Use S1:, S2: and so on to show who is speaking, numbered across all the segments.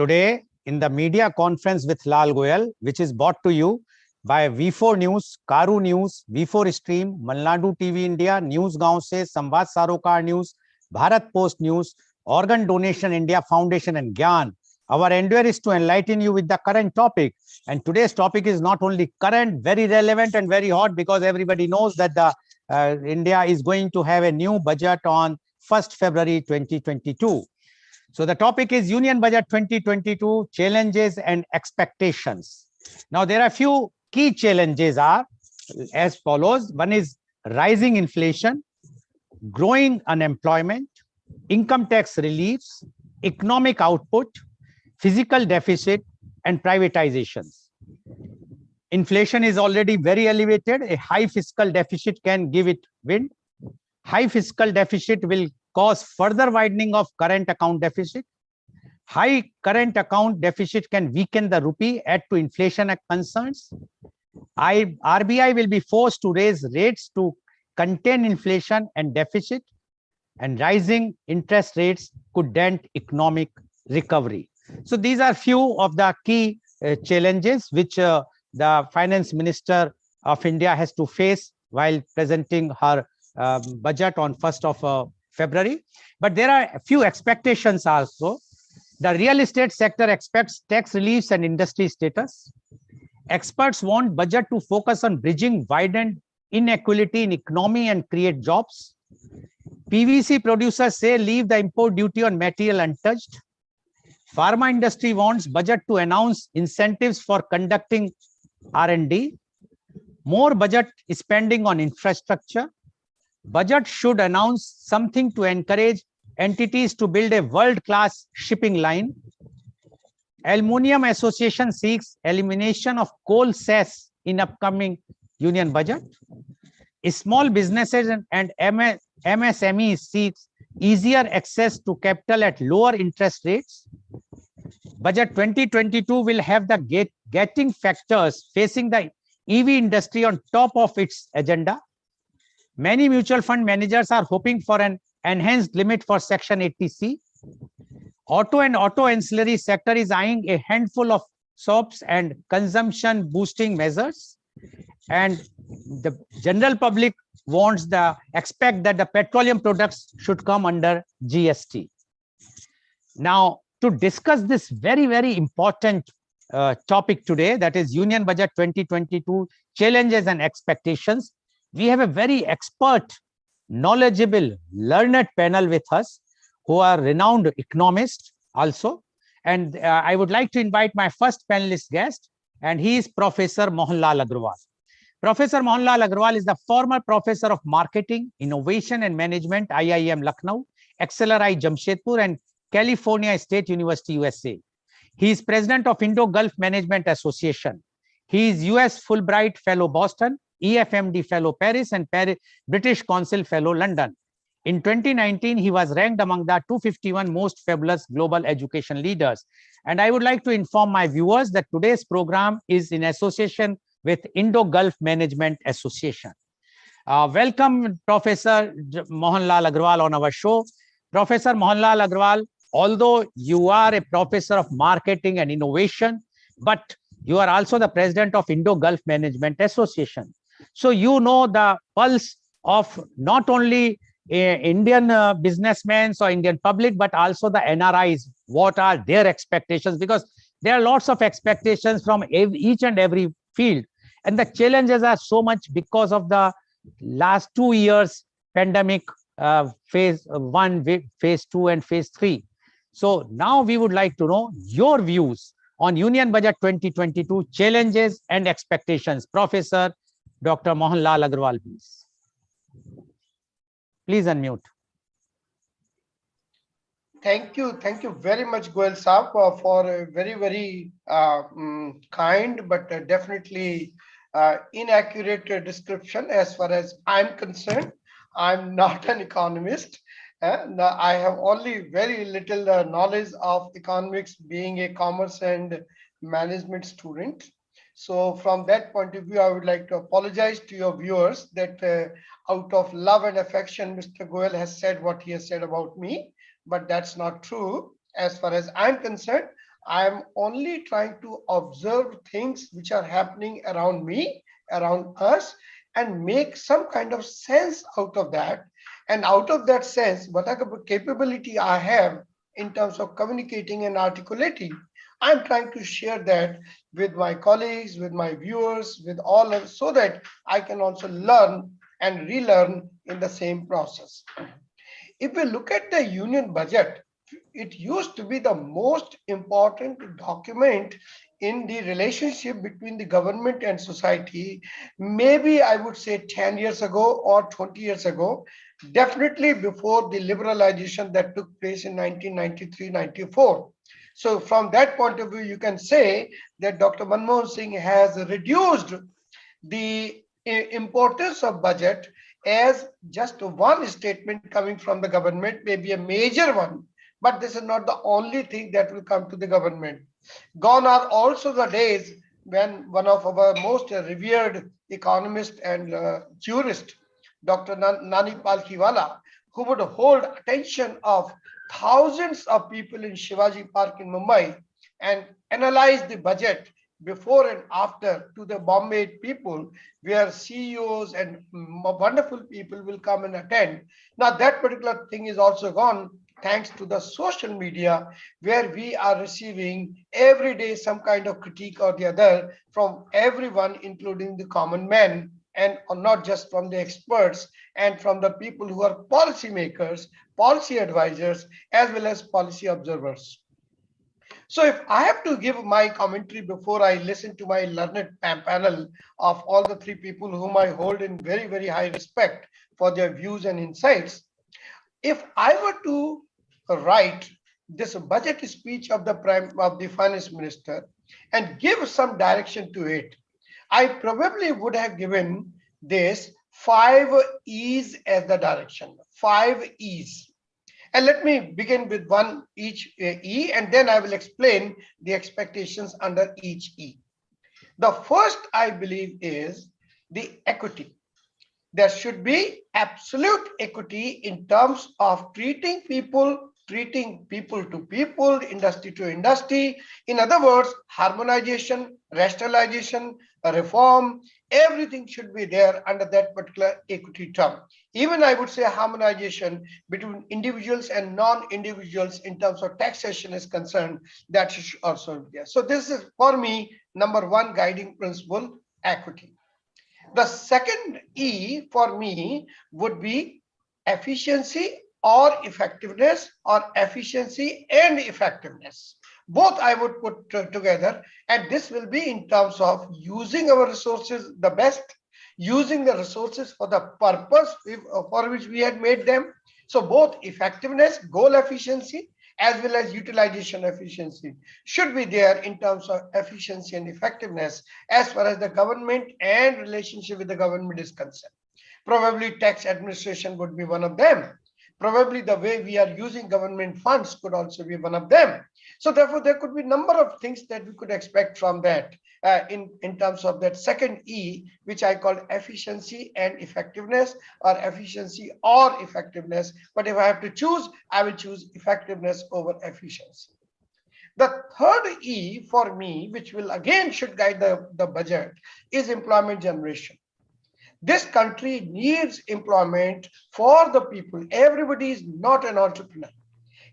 S1: Today, in the media conference with Lal Goel, which is brought to you by V4 News, Karu News, V4 Stream, Malnadu TV India, News Gaon Se, Samvad Sarokar News, Bharat Post News, Organ Donation India Foundation and Gyan. Our endeavor is to enlighten you with the current topic. And today's topic is not only current, very relevant and very hot, because everybody knows that the India is going to have a new budget on 1st February 2022. So the topic is Union Budget 2022, challenges and expectations. Now there are few key challenges are as follows. One is rising inflation, growing unemployment, income tax reliefs, economic output, physical deficit, and privatizations. Inflation is already very elevated. A high fiscal deficit can give it wind. High fiscal deficit will cause further widening of current account deficit. High current account deficit can weaken the rupee, add to inflation concerns. RBI will be forced to raise rates to contain inflation and deficit, and rising interest rates could dent economic recovery. So these are few of the key challenges which the Finance Minister of India has to face while presenting her budget on 1st of February. But there are a few expectations also. The real estate sector expects tax reliefs and industry status. Experts want budget to focus on bridging widened inequality in economy and create jobs. PVC producers say leave the import duty on material untouched. Pharma industry wants budget to announce incentives for conducting R&D. More budget spending on infrastructure. Budget should announce something to encourage entities to build a world-class shipping line. Aluminium Association seeks elimination of coal cess in upcoming union budget. Small businesses and MSMEs seeks easier access to capital at lower interest rates. Budget 2022 will have the gating factors facing the EV industry on top of its agenda. Many mutual fund managers are hoping for an enhanced limit for Section 80C. Auto and auto ancillary sector is eyeing a handful of SOPs and consumption boosting measures. And the general public expect that the petroleum products should come under GST. Now, to discuss this very, very important topic today, that is Union Budget 2022, challenges and expectations, we have a very expert, knowledgeable, learned panel with us who are renowned economists also. And I would like to invite my first panelist guest, and he is Professor Mohanlal Agrawal. Professor Mohanlal Agrawal is the former professor of marketing, innovation and management, IIM Lucknow, XLRI Jamshedpur, and California State University, USA. He is president of Indo-Gulf Management Association. He is US Fulbright Fellow Boston, EFMD Fellow Paris, and British Council Fellow London. In 2019, he was ranked among the 251 most fabulous global education leaders. And I would like to inform my viewers that today's program is in association with Indo-Gulf Management Association. Welcome, Professor Mohanlal Agrawal on our show. Professor Mohanlal Agrawal, although you are a professor of marketing and innovation, but you are also the president of Indo-Gulf Management Association. So you know the pulse of not only Indian businessmen or Indian public, but also the NRIs. What are their expectations? Because there are lots of expectations from each and every field. And the challenges are so much because of the last 2 years pandemic, phase 1, phase 2, and phase 3. So now we would like to know your views on Union Budget 2022, challenges and expectations. Professor Dr. Mohanlal Agrawal, please. Please unmute.
S2: Thank you very much, Goel Saab, for a very, very kind but definitely inaccurate description. As far as I'm concerned, I'm not an economist. And I have only very little knowledge of economics, being a commerce and management student. So from that point of view, I would like to apologize to your viewers that out of love and affection, Mr. Goel has said what he has said about me, but that's not true. As far as I'm concerned, I am only trying to observe things which are happening around me, around us, and make some kind of sense out of that. And out of that sense, whatever capability I have in terms of communicating and articulating, I'm trying to share that with my colleagues, with my viewers, with all of, so that I can also learn and relearn in the same process. If we look at the union budget, it used to be the most important document in the relationship between the government and society. Maybe I would say 10 years ago or 20 years ago, definitely before the liberalization that took place in 1993-94. So from that point of view, you can say that Dr. Manmohan Singh has reduced the importance of budget as just one statement coming from the government, maybe a major one, but this is not the only thing that will come to the government. Gone are also the days when one of our most revered economists and jurist, Dr. Nani Palkhiwala, who would hold attention of thousands of people in Shivaji Park in Mumbai and analyze the budget before and after to the Bombay people, where CEOs and wonderful people will come and attend. Now, that particular thing is also gone thanks to the social media, where we are receiving every day some kind of critique or the other from everyone, including the common man, and not just from the experts and from the people who are policy makers, policy advisors, as well as policy observers. So if I have to give my commentary before I listen to my learned panel of all the three people whom I hold in very, very high respect for their views and insights, if I were to write this budget speech of the finance minister and give some direction to it, I probably would have given this 5 E's as the direction. 5 E's. And let me begin with one each E, and then I will explain the expectations under each E. The first, I believe, is the equity. There should be absolute equity in terms of treating people to people, industry to industry. In other words, harmonization, rationalization, reform, everything should be there under that particular equity term. Even I would say harmonization between individuals and non-individuals in terms of taxation is concerned, that should also be there. So this is for me number one guiding principle, equity. The second E for me would be efficiency or effectiveness, or efficiency and effectiveness. Both I would put together, and this will be in terms of using our resources the best, using the resources for the purpose for which we had made them. So both effectiveness, goal efficiency, as well as utilization efficiency should be there in terms of efficiency and effectiveness as far as the government and relationship with the government is concerned. Probably tax administration would be one of them. Probably the way we are using government funds could also be one of them. So therefore, there could be a number of things that we could expect from that in terms of that second E, which I call efficiency and effectiveness, or efficiency or effectiveness. But if I have to choose, I will choose effectiveness over efficiency. The third E for me, which will again should guide the budget, is employment generation. This country needs employment for the people. Everybody is not an entrepreneur.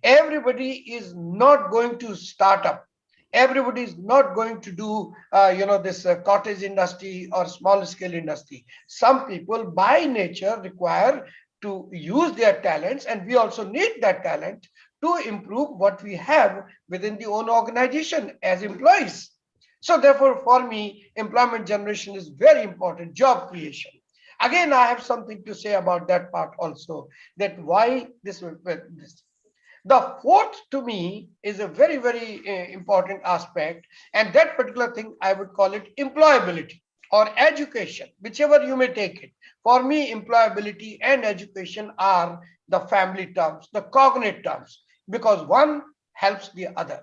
S2: Everybody is not going to start up. Everybody is not going to do, this cottage industry or small scale industry. Some people by nature require to use their talents, and we also need that talent to improve what we have within the own organization as employees. So therefore, for me, employment generation is very important, job creation. Again, I have something to say about that part also, that why this. The fourth to me is a very, very important aspect, and that particular thing I would call it employability or education, whichever you may take it. For me, employability and education are the family terms, the cognate terms, because one helps the other.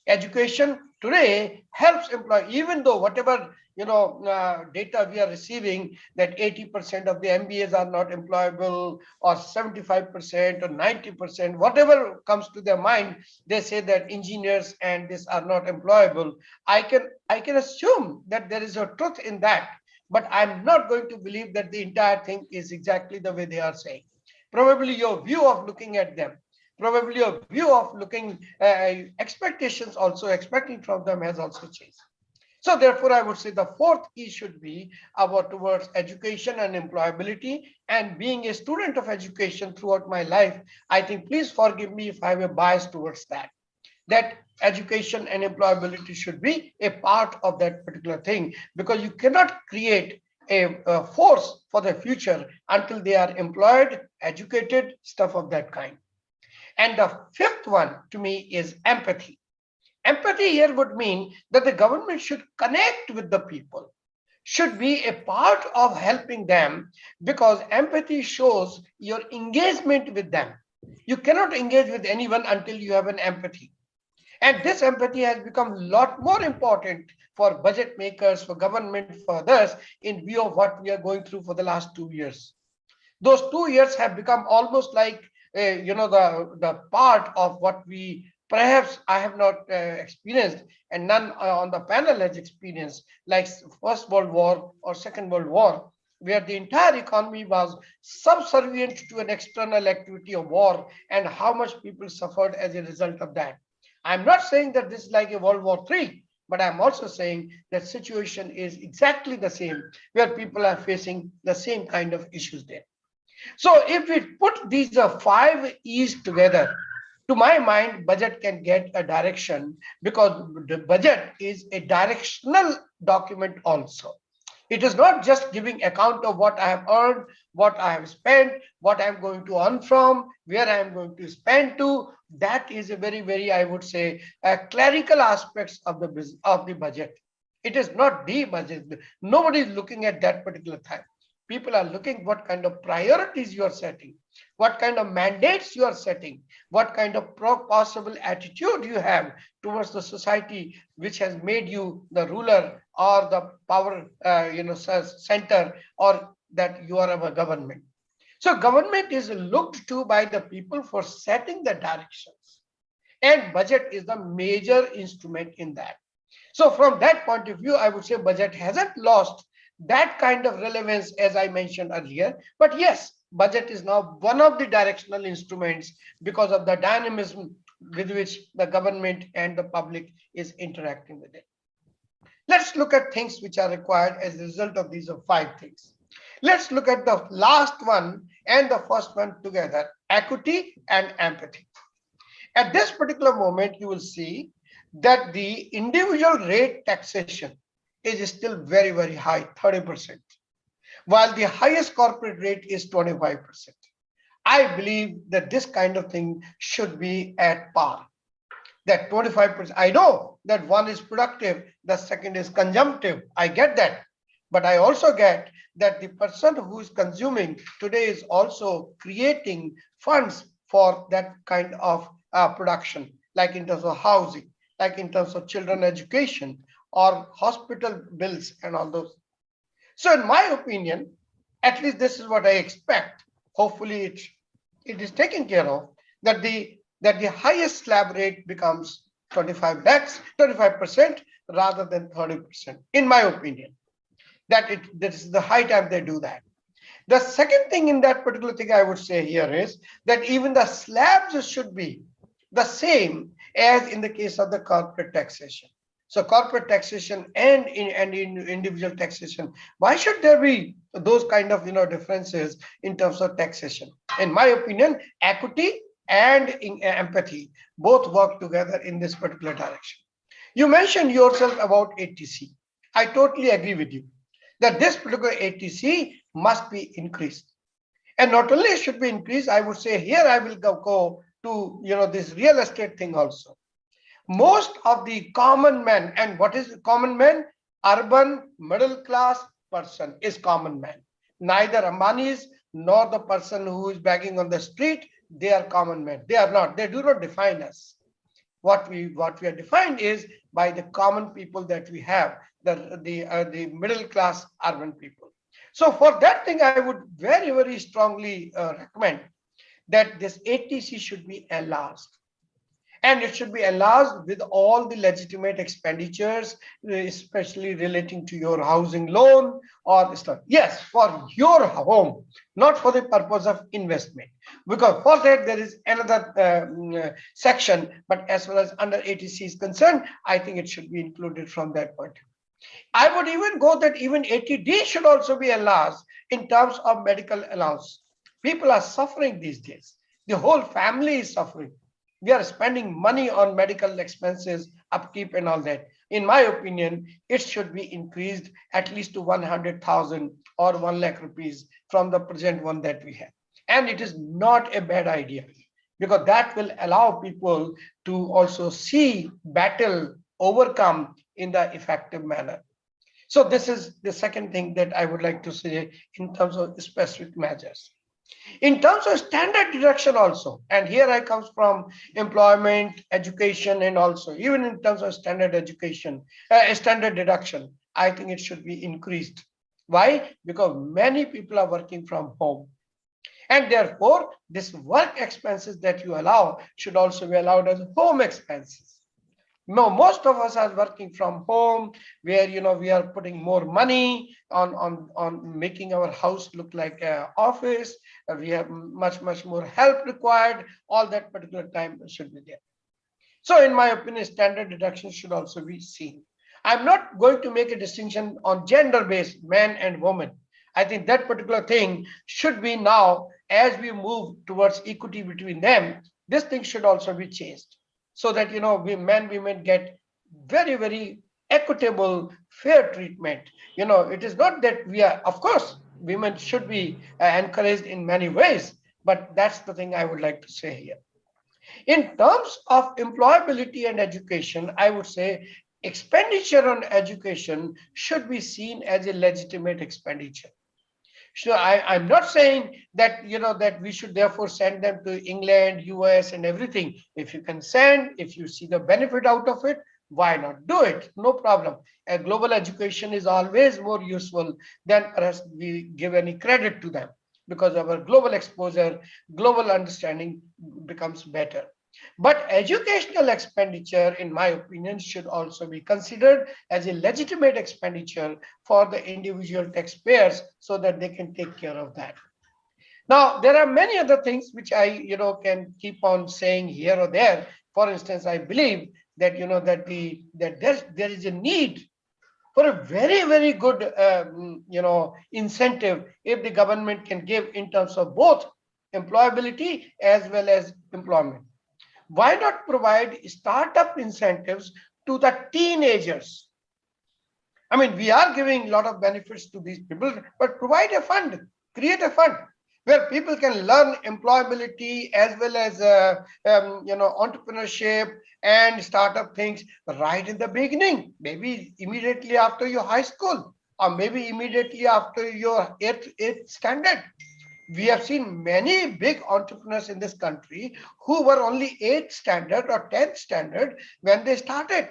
S2: Education today helps employ, even though whatever data we are receiving, that 80% of the MBAs are not employable, or 75% or 90%, whatever comes to their mind, they say that engineers and this are not employable. I can assume that there is a truth in that, but I'm not going to believe that the entire thing is exactly the way they are saying. Probably your view of looking at them, probably your view of looking expectations also expecting from them has also changed. So therefore, I would say the fourth E should be about towards education and employability. And being a student of education throughout my life, I think, please forgive me if I have a bias towards that education and employability should be a part of that particular thing, because you cannot create a force for the future until they are employed, educated, stuff of that kind. And the fifth one to me is empathy. Empathy here would mean that the government should connect with the people, should be a part of helping them, because empathy shows your engagement with them. You cannot engage with anyone until you have an empathy. And this empathy has become a lot more important for budget makers, for government, for others, in view of what we are going through for the last 2 years. Those 2 years have become almost like the part of what we perhaps I have not experienced, and none on the panel has experienced, like First World War or Second World War, where the entire economy was subservient to an external activity of war, and how much people suffered as a result of that. I'm not saying that this is like a World War III, but I'm also saying that situation is exactly the same, where people are facing the same kind of issues there. So if we put these five E's together, to my mind, budget can get a direction, because the budget is a directional document also. It is not just giving account of what I have earned, what I have spent, what I'm going to earn from, where I'm going to spend to. That is a very, very, I would say, clerical aspects of the budget. It is not the budget. Nobody is looking at that particular time. People are looking what kind of priorities you are setting, what kind of mandates you are setting, what kind of possible attitude you have towards the society which has made you the ruler or the power center, or that you are our government. So government is looked to by the people for setting the directions, and budget is the major instrument in that. So from that point of view, I would say budget hasn't lost that kind of relevance as I mentioned earlier. But yes, budget is now one of the directional instruments because of the dynamism with which the government and the public is interacting with it. Let's look at things which are required as a result of these five things. Let's look at the last one and the first one together: equity and empathy. At this particular moment, you will see that the individual rate taxation is still very, very high, 30%, while the highest corporate rate is 25%. I believe that this kind of thing should be at par. That 25%, I know that one is productive, the second is consumptive. I get that. But I also get that the person who is consuming today is also creating funds for that kind of production, like in terms of housing, like in terms of children education or hospital bills and all those. So in my opinion, at least this is what I expect. Hopefully it is taken care of, that the highest slab rate becomes 25 lakhs, 25% rather than 30%, in my opinion. This is the high time they do that. The second thing in that particular thing I would say here is that even the slabs should be the same as in the case of the corporate taxation. So corporate taxation and in individual taxation, why should there be those kind of differences in terms of taxation? In my opinion, equity and empathy both work together in this particular direction. You mentioned yourself about ATC. I totally agree with you that this particular ATC must be increased. And not only should be increased, I would say here I will go to this real estate thing also. Most of the common man, and what is common man? Urban middle class person is common man. Neither Ambanis nor the person who is begging on the street, they are common men. They are not. They do not define us. what we are defined is by the common people that we have, the middle class urban people. So for that thing, I would very, very strongly recommend that this ATC should be enlarged, and it should be enlarged with all the legitimate expenditures, especially relating to your housing loan or stuff. Yes, for your home, not for the purpose of investment, because for that there is another section. But as far as under ATC is concerned, I think it should be included from that point. I would even go that even ATD should also be enlarged in terms of medical allowance. People are suffering these days. The whole family is suffering. We are spending money on medical expenses, upkeep, and all that. In my opinion, it should be increased at least to 100,000 or 1 lakh rupees from the present one that we have. And it is not a bad idea, because that will allow people to also see battle overcome in the effective manner. So this is the second thing that I would like to say in terms of specific measures. In terms of standard deduction also, and here I comes from employment, education, and also even in terms of standard education, standard deduction, I think it should be increased. Why? Because many people are working from home. And therefore, this work expenses that you allow should also be allowed as home expenses. No, most of us are working from home, where we are putting more money on making our house look like an office. We have much more help required. All that particular time should be there. So in my opinion, standard deductions should also be seen. I'm not going to make a distinction on gender based, man and woman. I think that particular thing should be now, as we move towards equity between them, this thing should also be changed, so that we men women get very equitable fair treatment. It is not that we are, of course women should be encouraged in many ways, but that's the thing I would like to say here. In terms of employability and education, I would say expenditure on education should be seen as a legitimate expenditure. So I'm not saying that that we should therefore send them to England, US, and everything. If you can send, if you see the benefit out of it, why not do it? No problem. A global education is always more useful than perhaps we give any credit to them, because our global exposure, global understanding becomes better. But educational expenditure, in my opinion, should also be considered as a legitimate expenditure for the individual taxpayers, so that they can take care of that. Now, there are many other things which I, can keep on saying here or there. For instance, I believe that, there is a need for a very good, incentive, if the government can give in terms of both employability as well as employment. Why not provide startup incentives to the teenagers? I mean, we are giving a lot of benefits to these people, but provide a fund, create a fund where people can learn employability as well as entrepreneurship and startup things right in the beginning, maybe immediately after your high school, or maybe immediately after your eighth standard. We have seen many big entrepreneurs in this country who were only 8th standard or 10th standard when they started.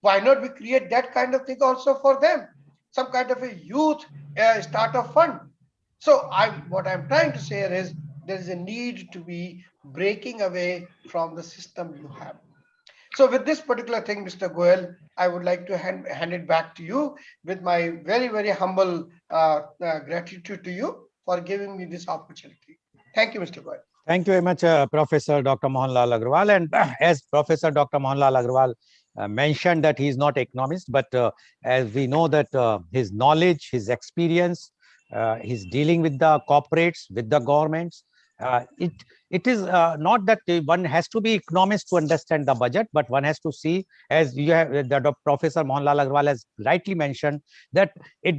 S2: Why not we create that kind of thing also for them? Some kind of a youth startup fund. So what I'm trying to say here is there is a need to be breaking away from the system you have. So with this particular thing, Mr. Goel, I would like to hand it back to you with my very humble gratitude to you for giving me this opportunity. Thank you, Mr. Goel.
S1: Thank you very much, Professor Dr. Mohanlal Agrawal. And as Professor Dr. Mohanlal Agrawal mentioned that he is not economist, but as we know that his knowledge, his experience, his dealing with the corporates, with the governments, it is not that one has to be economist to understand the budget, but one has to see, as you have, the Professor Mohanlal Agrawal has rightly mentioned, that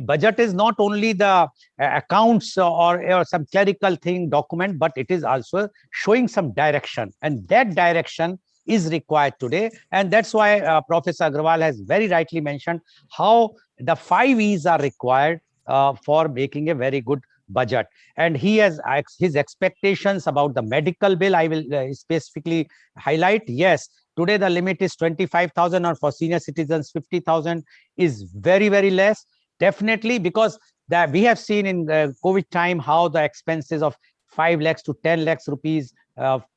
S1: budget is not only the accounts or some clerical thing document, but it is also showing some direction, and that direction is required today. And that's why Professor Agrawal has very rightly mentioned how the 5 E's are required for making a very good budget. And he has his expectations about the medical bill. I will specifically highlight. Yes, Today, the limit is 25,000, or for senior citizens, 50,000 is very, very less. Definitely, because that we have seen in the COVID time how the expenses of 5 lakhs to 10 lakhs rupees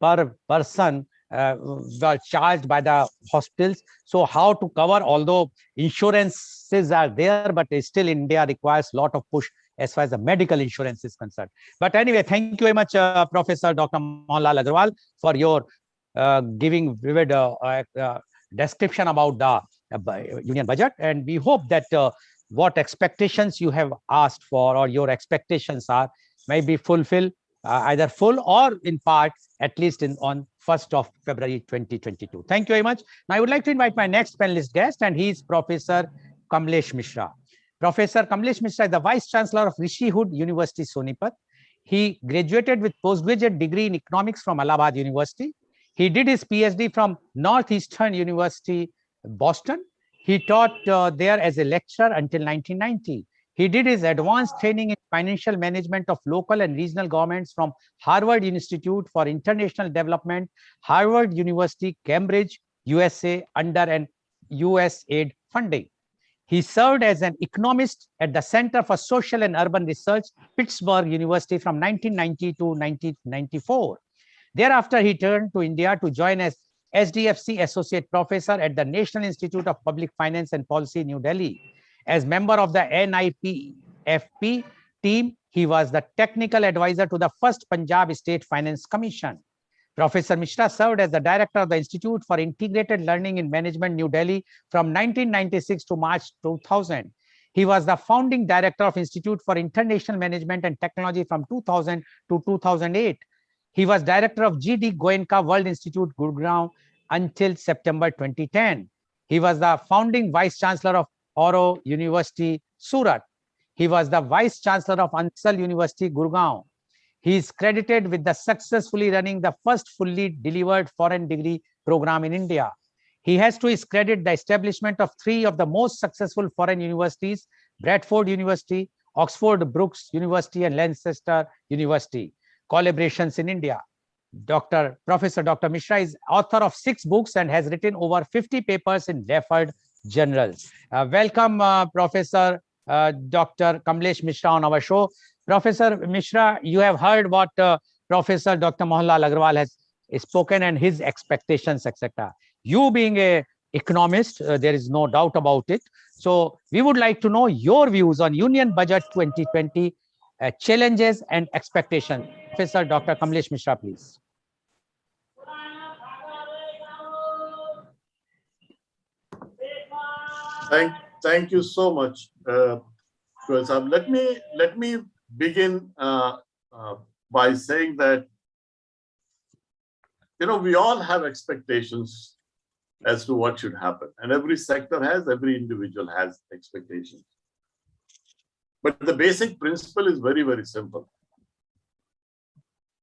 S1: per person were charged by the hospitals. So how to cover, although insurances are there, but still India requires a lot of push as far as the medical insurance is concerned. But anyway, thank you very much, Professor Dr. Mohanlal Agrawal, for your giving vivid description about the union budget. And we hope that what expectations you have asked for, or your expectations are, may be fulfilled, either full or in part, at least on 1st of February 2022. Thank you very much. Now I would like to invite my next panelist guest, and he is Professor Kamlesh Mishra. Professor Kamlesh Mishra is the Vice Chancellor of Rishi Hood University, Sonipat. He graduated with postgraduate degree in economics from Allahabad University. He did his PhD from Northeastern University, Boston. He taught there as a lecturer until 1990. He did his advanced training in financial management of local and regional governments from Harvard Institute for International Development, Harvard University, Cambridge, USA, under an USAID funding. He served as an economist at the Center for Social and Urban Research, Pittsburgh University, from 1990 to 1994. Thereafter, he turned to India to join as SDFC Associate Professor at the National Institute of Public Finance and Policy, New Delhi. As member of the NIPFP team, he was the technical advisor to the first Punjab State Finance Commission. Professor Mishra served as the director of the Institute for Integrated Learning in Management, New Delhi, from 1996 to March 2000. He was the founding director of Institute for International Management and Technology from 2000 to 2008. He was director of G.D. Goenka World Institute, Gurgaon, until September 2010. He was the founding vice chancellor of Oro University, Surat. He was the vice chancellor of Ansal University, Gurgaon. He is credited with the successfully running the first fully delivered foreign degree program in India. He has to his credit the establishment of 3 of the most successful foreign universities: Bradford University, Oxford Brookes University, and Lancaster University. Collaborations in India. Professor Dr. Mishra is author of 6 books and has written over 50 papers in referred journals. Welcome, Professor Dr. Kamlesh Mishra on our show. Professor Mishra, you have heard what Professor Dr. Mohanlal Agrawal has spoken and his expectations, etc. You being a economist, there is no doubt about it. So we would like to know your views on Union Budget 2020, challenges and expectations. Professor Dr. Kamlesh Mishra, please.
S3: Thank you so much, Goel. Let me begin by saying that we all have expectations as to what should happen, and every sector has, every individual has expectations. But the basic principle is very, very simple.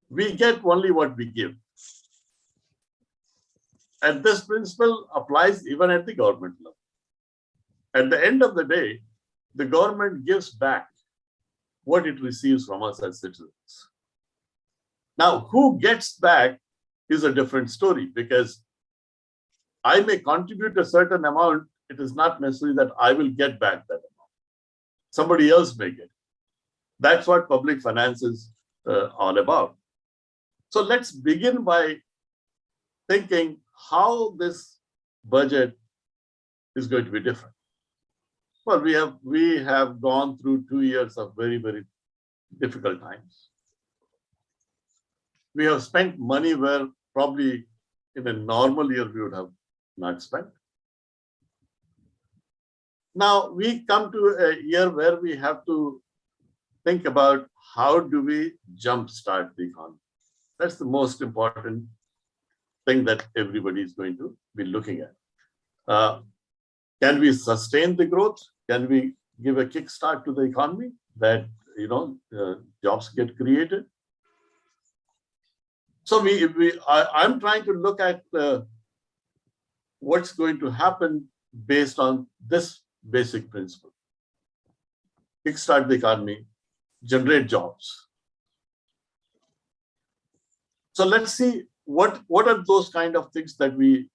S3: We get only what we give. And this principle applies even at the government level. At the end of the day, the government gives back what it receives from us as citizens. Now, who gets back is a different story, because I may contribute a certain amount. It is not necessary that I will get back that amount. Somebody else may get it. That's what public finance is all about. So let's begin by thinking how this budget is going to be different. Well, we have gone through 2 years of very, very difficult times. We have spent money where probably in a normal year we would have not spent. Now we come to a year where we have to think about how do we jumpstart the economy. That's the most important thing that everybody is going to be looking at. Can we sustain the growth? Can we give a kickstart to the economy that jobs get created? So I'm trying to look at what's going to happen based on this basic principle. Kickstart the economy, generate jobs. So let's see what are those kind of things that we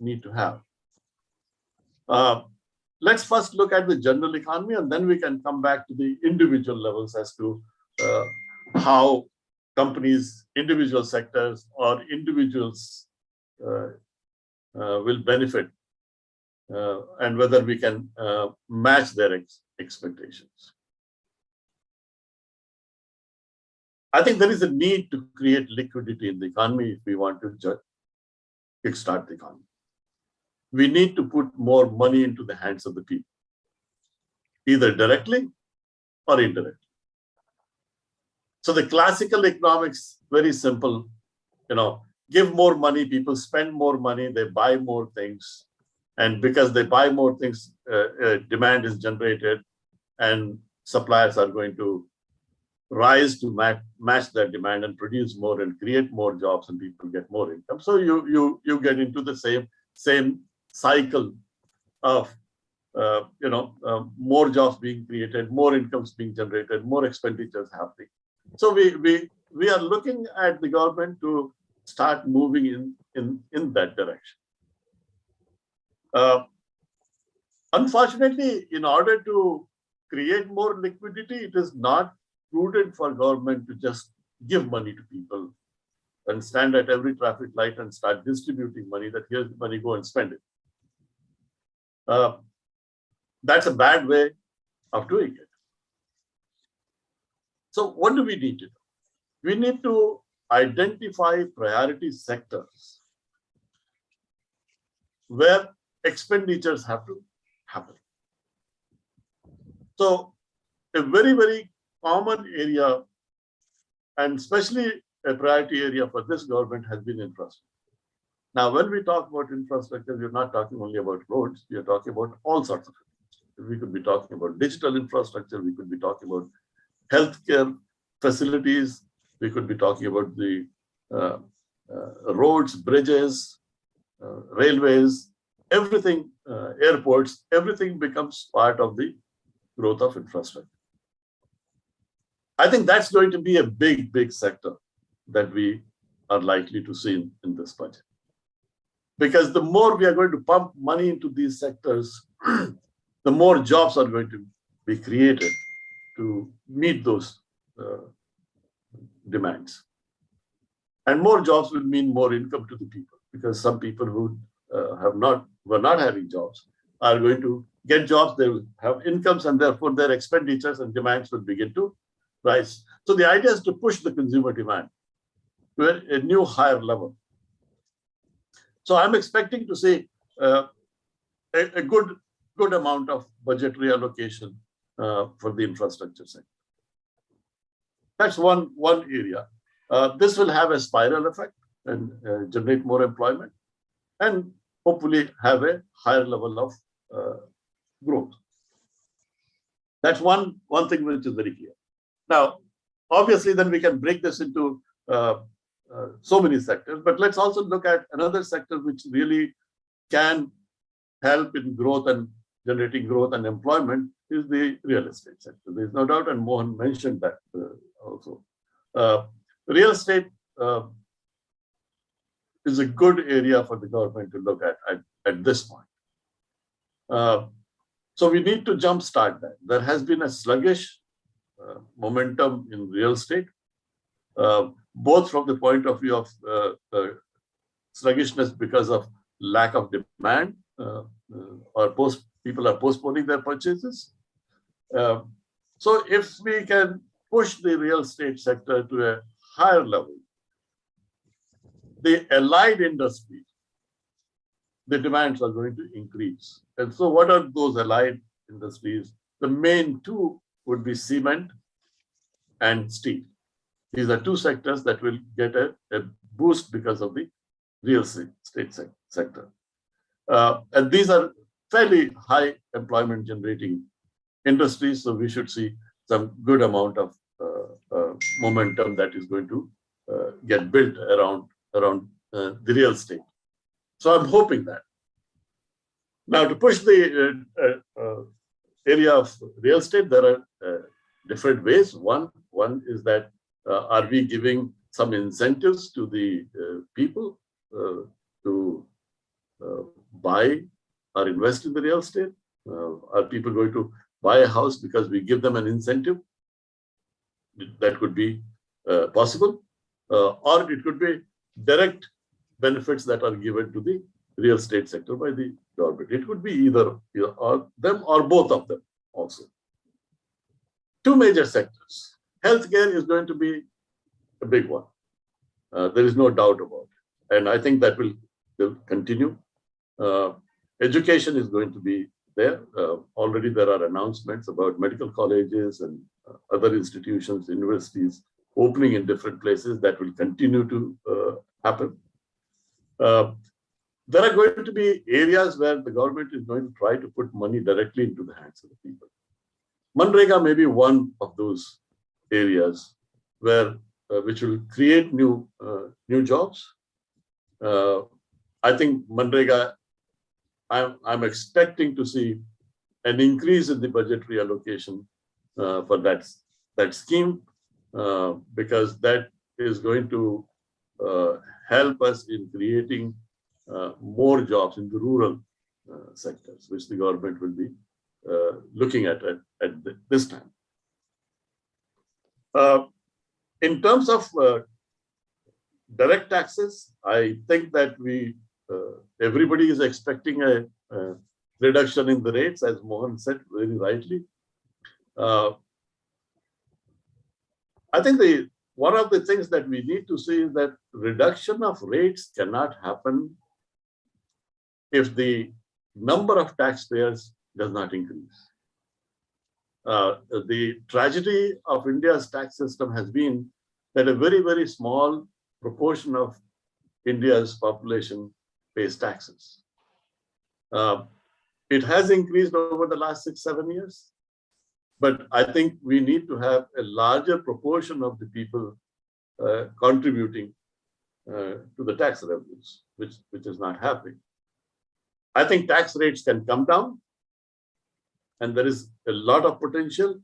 S3: need to have? Let's first look at the general economy, and then we can come back to the individual levels as to how companies, individual sectors, or individuals will benefit, and whether we can match their expectations. I think there is a need to create liquidity in the economy if we want to kickstart the economy. We need to put more money into the hands of the people, either directly or indirectly. So the classical economics, very simple, give more money, people spend more money, they buy more things. And because they buy more things, demand is generated and suppliers are going to rise to match that demand and produce more and create more jobs and people get more income. So you get into the same cycle of more jobs being created, more incomes being generated, more expenditures happening. So we are looking at the government to start moving in that direction. Unfortunately, in order to create more liquidity, it is not prudent for government to just give money to people and stand at every traffic light and start distributing money, that here's the money, go and spend it. That's a bad way of doing it. So what do we need to do? We need to identify priority sectors where expenditures have to happen. So a very, very common area, and especially a priority area for this government, has been infrastructure. Now, when we talk about infrastructure, we're not talking only about roads, we are talking about all sorts of things. We could be talking about digital infrastructure, we could be talking about healthcare facilities, we could be talking about the roads, bridges, railways, everything, airports, everything becomes part of the growth of infrastructure. I think that's going to be a big, big sector that we are likely to see in this budget. Because the more we are going to pump money into these sectors, the more jobs are going to be created to meet those demands. And more jobs will mean more income to the people, because some people who were not having jobs are going to get jobs, they will have incomes, and therefore their expenditures and demands will begin to rise. So the idea is to push the consumer demand to a new higher level. So I'm expecting to see a good amount of budgetary allocation for the infrastructure sector. That's one area. This will have a spiral effect and generate more employment and hopefully have a higher level of growth. That's one thing which is very clear. Now, obviously, then we can break this into so many sectors, but let's also look at another sector which really can help in growth and generating growth and employment, is the real estate sector. There's no doubt, and Mohan mentioned that also. Real estate is a good area for the government to look at this point. So we need to jumpstart that. There has been a sluggish momentum in real estate, both from the point of view of sluggishness because of lack of demand, or people are postponing their purchases. So if we can push the real estate sector to a higher level, the allied industries, the demands are going to increase. And so what are those allied industries? The main two would be cement and steel. These are two sectors that will get a boost because of the real estate sector. And these are fairly high employment generating industries, so we should see some good amount of momentum that is going to get built around the real estate. So I'm hoping that. Now, to push the area of real estate, there are different ways. One is that are we giving some incentives to the people to buy or invest in the real estate? Are people going to buy a house because we give them an incentive? That could be possible. Or it could be direct benefits that are given to the real estate sector by the government. It could be either or them or both of them also. Two major sectors. Healthcare is going to be a big one. There is no doubt about it. And I think that will continue. Education is going to be there. Already there are announcements about medical colleges and other institutions, universities opening in different places. That will continue to happen. There are going to be areas where the government is going to try to put money directly into the hands of the people. Manrega may be one of those areas where which will create new jobs. I think Manrega, I'm expecting to see an increase in the budgetary allocation for that scheme because that is going to help us in creating more jobs in the rural sectors, which the government will be looking at this time. In terms of direct taxes, I think that everybody is expecting a reduction in the rates, as Mohan said very rightly. I think one of the things that we need to see is that reduction of rates cannot happen if the number of taxpayers does not increase. The tragedy of India's tax system has been that a very, very small proportion of India's population pays taxes. It has increased over the last 6-7 years, but I think we need to have a larger proportion of the people contributing to the tax revenues, which is not happening. I think tax rates can come down, and there is a lot of potential,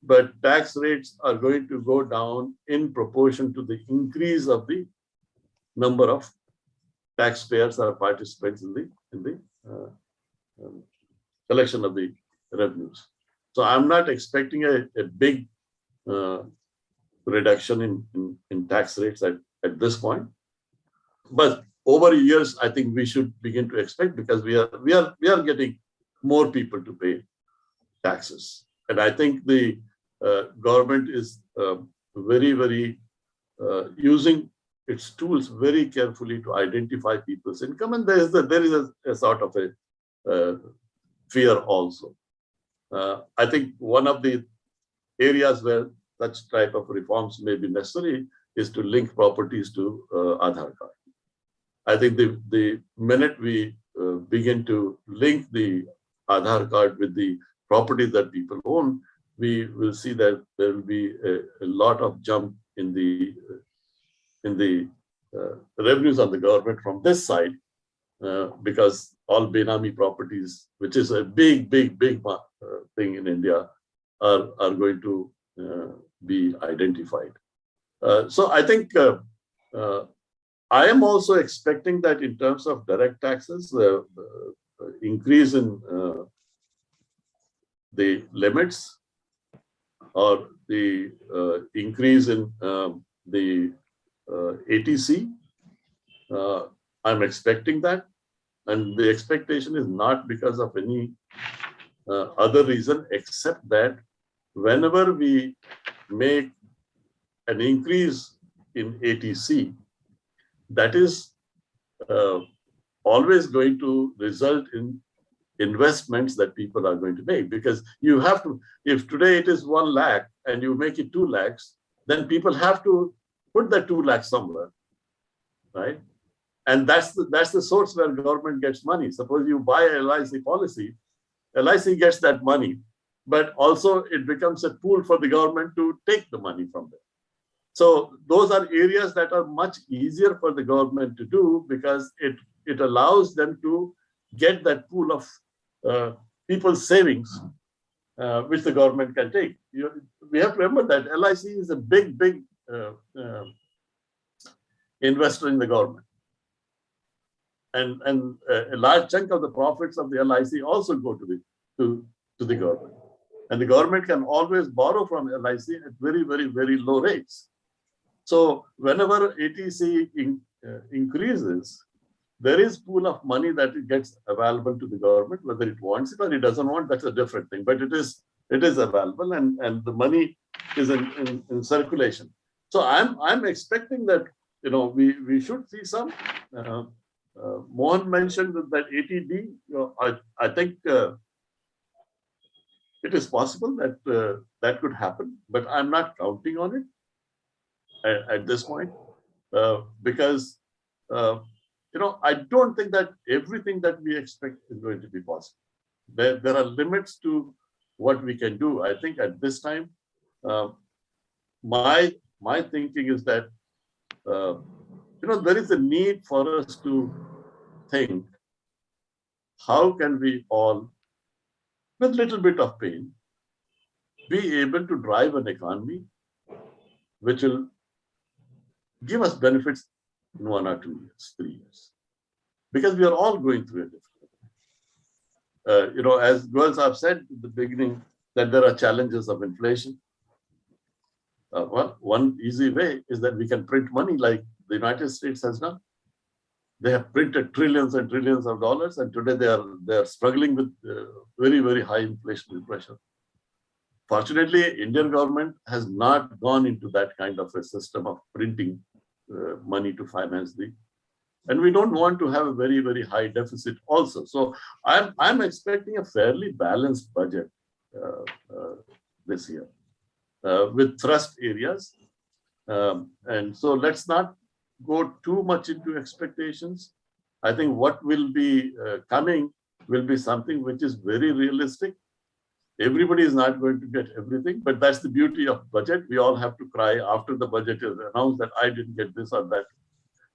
S3: but tax rates are going to go down in proportion to the increase of the number of taxpayers or participants in the collection of the revenues. So I'm not expecting a big reduction in tax rates at this point, but over years, I think we should begin to expect, because we are getting more people to pay taxes. And I think the government is very, very using its tools very carefully to identify people's income. And there is a sort of a fear also. I think one of the areas where such type of reforms may be necessary is to link properties to Aadhaar card. I think the minute we begin to link the Aadhaar card with the properties that people own, we will see that there will be a lot of jump in the revenues of the government from this side, because all Benami properties, which is a big thing in India, are going to be identified. So I think I am also expecting that in terms of direct taxes, increase in the limits or the increase in the ATC. I'm expecting that. And the expectation is not because of any other reason, except that whenever we make an increase in ATC, that is always going to result in investments that people are going to make, because you have to, if today it is 1 lakh and you make it 2 lakhs, then people have to put that 2 lakhs somewhere, right? And that's the source where government gets money. Suppose you buy a LIC policy, LIC gets that money, but also it becomes a pool for the government to take the money from there. So those are areas that are much easier for the government to do, because it allows them to get that pool of people's savings, which the government can take. We have to remember that LIC is a big investor in the government. And a large chunk of the profits of the LIC also go to the government. And the government can always borrow from LIC at very, very, very low rates. So whenever ATC increases, there is pool of money that it gets available to the government, whether it wants it or it doesn't want, that's a different thing. But it is available, and the money is in circulation. So I'm expecting that we should see some. Mohan mentioned that ATD. I think it is possible that that could happen, but I'm not counting on it at this point because I don't think that everything that we expect is going to be possible. There are limits to what we can do. I think at this time, my thinking is that there is a need for us to think, how can we all, with little bit of pain, be able to drive an economy which will give us benefits in 1 or 2 years, 3 years, because we are all going through a difficult. As Goel Saab said at the beginning, that there are challenges of inflation. Well, one easy way is that we can print money like the United States has done. They have printed trillions and trillions of dollars, and today they are struggling with very, very high inflationary pressure. Fortunately, Indian government has not gone into that kind of a system of printing money to finance and we don't want to have a very, very high deficit also. So I'm expecting a fairly balanced budget this year with thrust areas. And so let's not go too much into expectations. I think what will be coming will be something which is very realistic. Everybody is not going to get everything, but that's the beauty of budget. We all have to cry after the budget is announced that I didn't get this or that.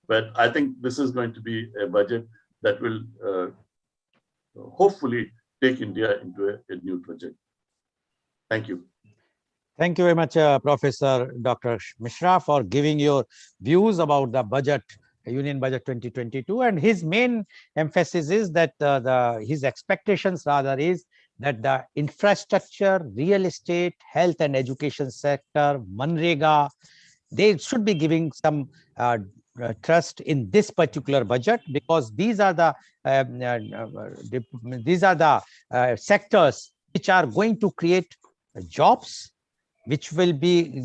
S3: But I think this is going to be a budget that will hopefully take India into a new trajectory. Thank you.
S1: Thank you very much, Professor Dr. Mishra, for giving your views about the budget, Union Budget 2022. And his main emphasis is that his expectations rather is that the infrastructure, real estate, health and education sector, Manrega, they should be giving some trust in this particular budget, because these are the sectors which are going to create jobs, which will be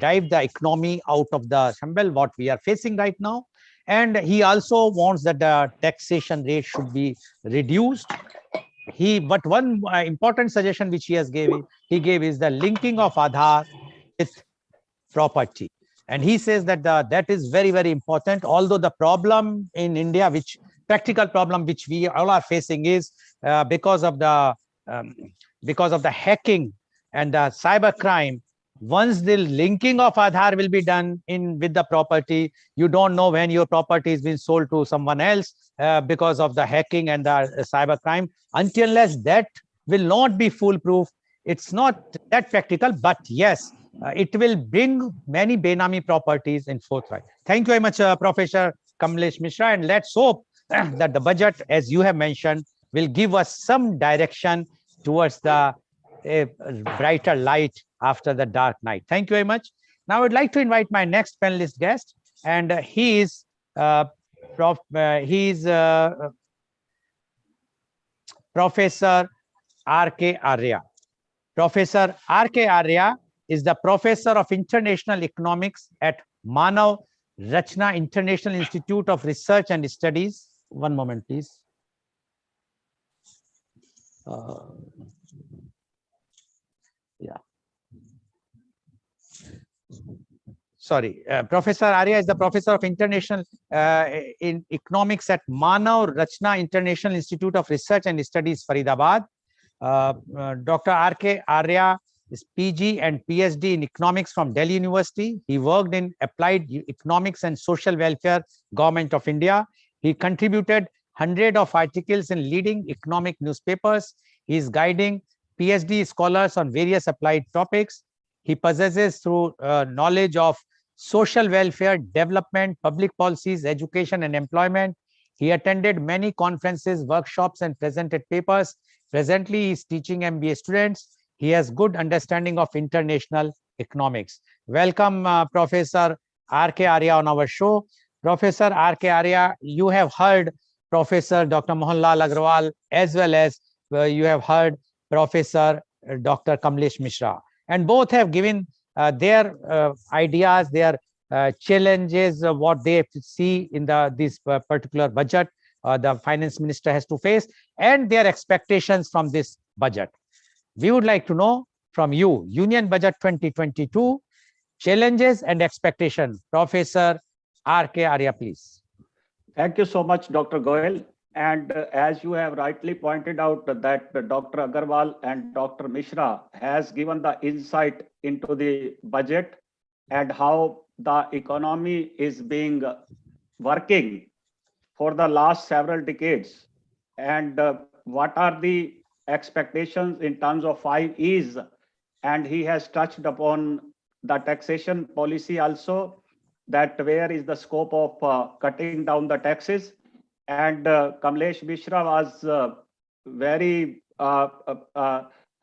S1: drive the economy out of the shamble what we are facing right now. And he also wants that the taxation rate should be reduced. But one important suggestion which he gave is the linking of Aadhaar with property. And he says that that is very, very important. Although the problem in India, practical problem which we all are facing is because of the hacking and the cyber crime. Once the linking of Aadhaar will be done with the property, you don't know when your property is being sold to someone else because of the hacking and the cyber crime. Until unless that will not be foolproof, it's not that practical. But yes, it will bring many Benami properties in forthright. Thank you very much, Professor Kamlesh Mishra, and let's hope that the budget, as you have mentioned, will give us some direction towards a brighter light after the dark night. Thank you very much. Now I'd like to invite my next panelist guest, and he is Professor R.K. Arya. Professor R.K. Arya is the Professor of International Economics at Manav Rachna International Institute of Research and Studies. One moment, please. Sorry, Professor Arya is the Professor of International in Economics at Manav Rachna International Institute of Research and Studies, Faridabad. Dr. R.K. Arya is PG and PhD in Economics from Delhi University. He worked in Applied Economics and Social Welfare, Government of India. He contributed hundreds of articles in leading economic newspapers. He is guiding PhD scholars on various applied topics. He possesses through knowledge of social welfare, development, public policies, education, and employment. He attended many conferences, workshops, and presented papers. Presently, he is teaching MBA students. He has good understanding of international economics. Welcome, Professor R.K. Arya on our show. Professor R.K. Arya, you have heard Professor Dr. Mohanlal Agrawal, as well as you have heard Professor Dr. Kamlesh Mishra, and both have given their ideas, their challenges, what they see in this particular budget the finance minister has to face, and their expectations from this budget. We would like to know from you, Union Budget 2022, challenges and expectation. Professor R.K. Arya, please.
S4: Thank you so much, Dr. Goel. And as you have rightly pointed out that Dr. Agarwal and Dr. Mishra has given the insight into the budget and how the economy is being working for the last several decades, and what are the expectations in terms of 5 E's. And he has touched upon the taxation policy also, that where is the scope of cutting down the taxes. And Kamlesh Mishra was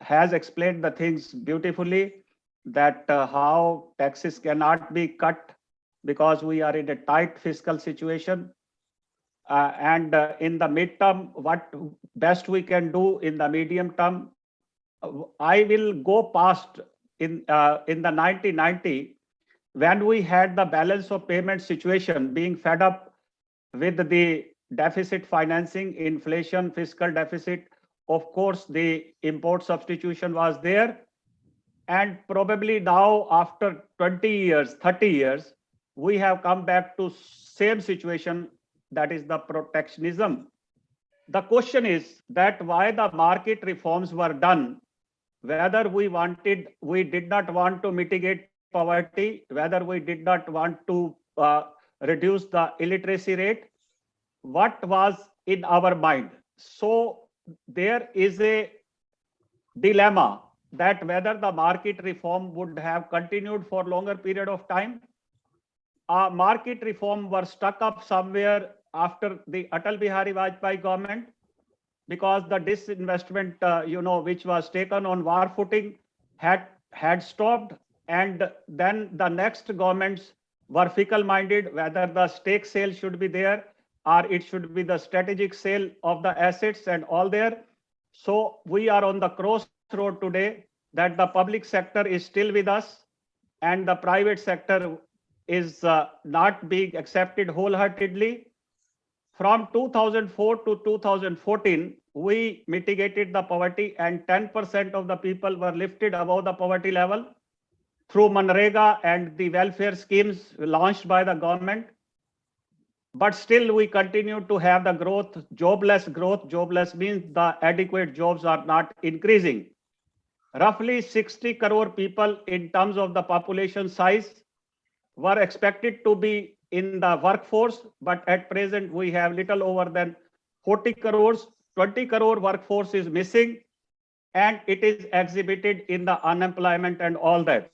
S4: has explained the things beautifully, that how taxes cannot be cut because we are in a tight fiscal situation. And in the midterm, what best we can do in the medium term. I will go past in the 1990, when we had the balance of payment situation, being fed up with the deficit financing, inflation, fiscal deficit. Of course, the import substitution was there. And probably now, after 20 years, 30 years, we have come back to same situation, that is the protectionism. The question is that why the market reforms were done, whether we did not want to mitigate poverty, whether we did not want to reduce the illiteracy rate, what was in our mind. So there is a dilemma that whether the market reform would have continued for longer period of time. Market reform were stuck up somewhere after the Atal Bihari Vajpayee government, because the disinvestment, which was taken on war footing, had stopped, and then the next governments were fickle-minded whether the stake sale should be there or it should be the strategic sale of the assets and all there. So we are on the crossroad today, that the public sector is still with us and the private sector is not being accepted wholeheartedly. From 2004 to 2014, we mitigated the poverty and 10% of the people were lifted above the poverty level through Manrega and the welfare schemes launched by the government. But still we continue to have the growth, jobless growth. Jobless means the adequate jobs are not increasing. Roughly 60 crore people in terms of the population size were expected to be in the workforce, but at present we have little over than 40 crores, 20 crore workforce is missing, and it is exhibited in the unemployment and all that.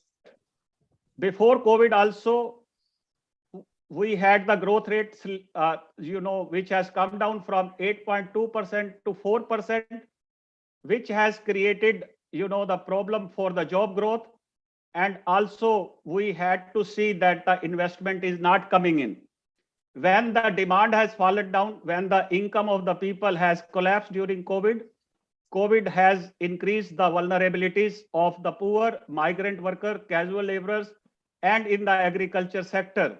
S4: Before COVID also, we had the growth rates, which has come down from 8.2% to 4%, which has created, the problem for the job growth. And also we had to see that the investment is not coming in. When the demand has fallen down, when the income of the people has collapsed during COVID, COVID has increased the vulnerabilities of the poor, migrant worker, casual laborers, and in the agriculture sector.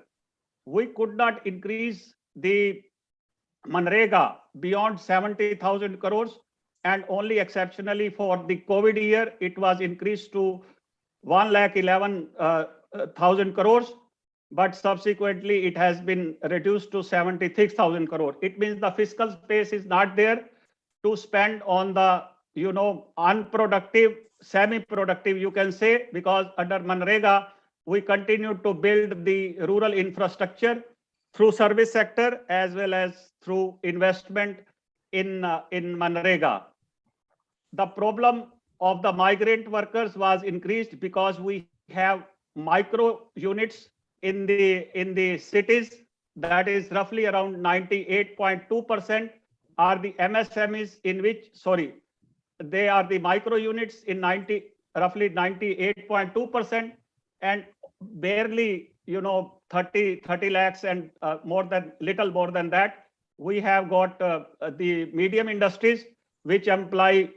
S4: We could not increase the Manrega beyond 70,000 crores, and only exceptionally for the COVID year, it was increased to 1,11,000 crores, but subsequently it has been reduced to 76,000 crores. It means the fiscal space is not there to spend on the, unproductive, semi-productive, you can say, because under Manrega, we continue to build the rural infrastructure through service sector as well as through investment in Manrega. The problem of the migrant workers was increased because we have micro units in the cities, that is roughly around 98.2%, are the MSMEs in which, sorry, they are the micro units in roughly 98.2%, and barely 30 lakhs and little more than that. We have got the medium industries which employ,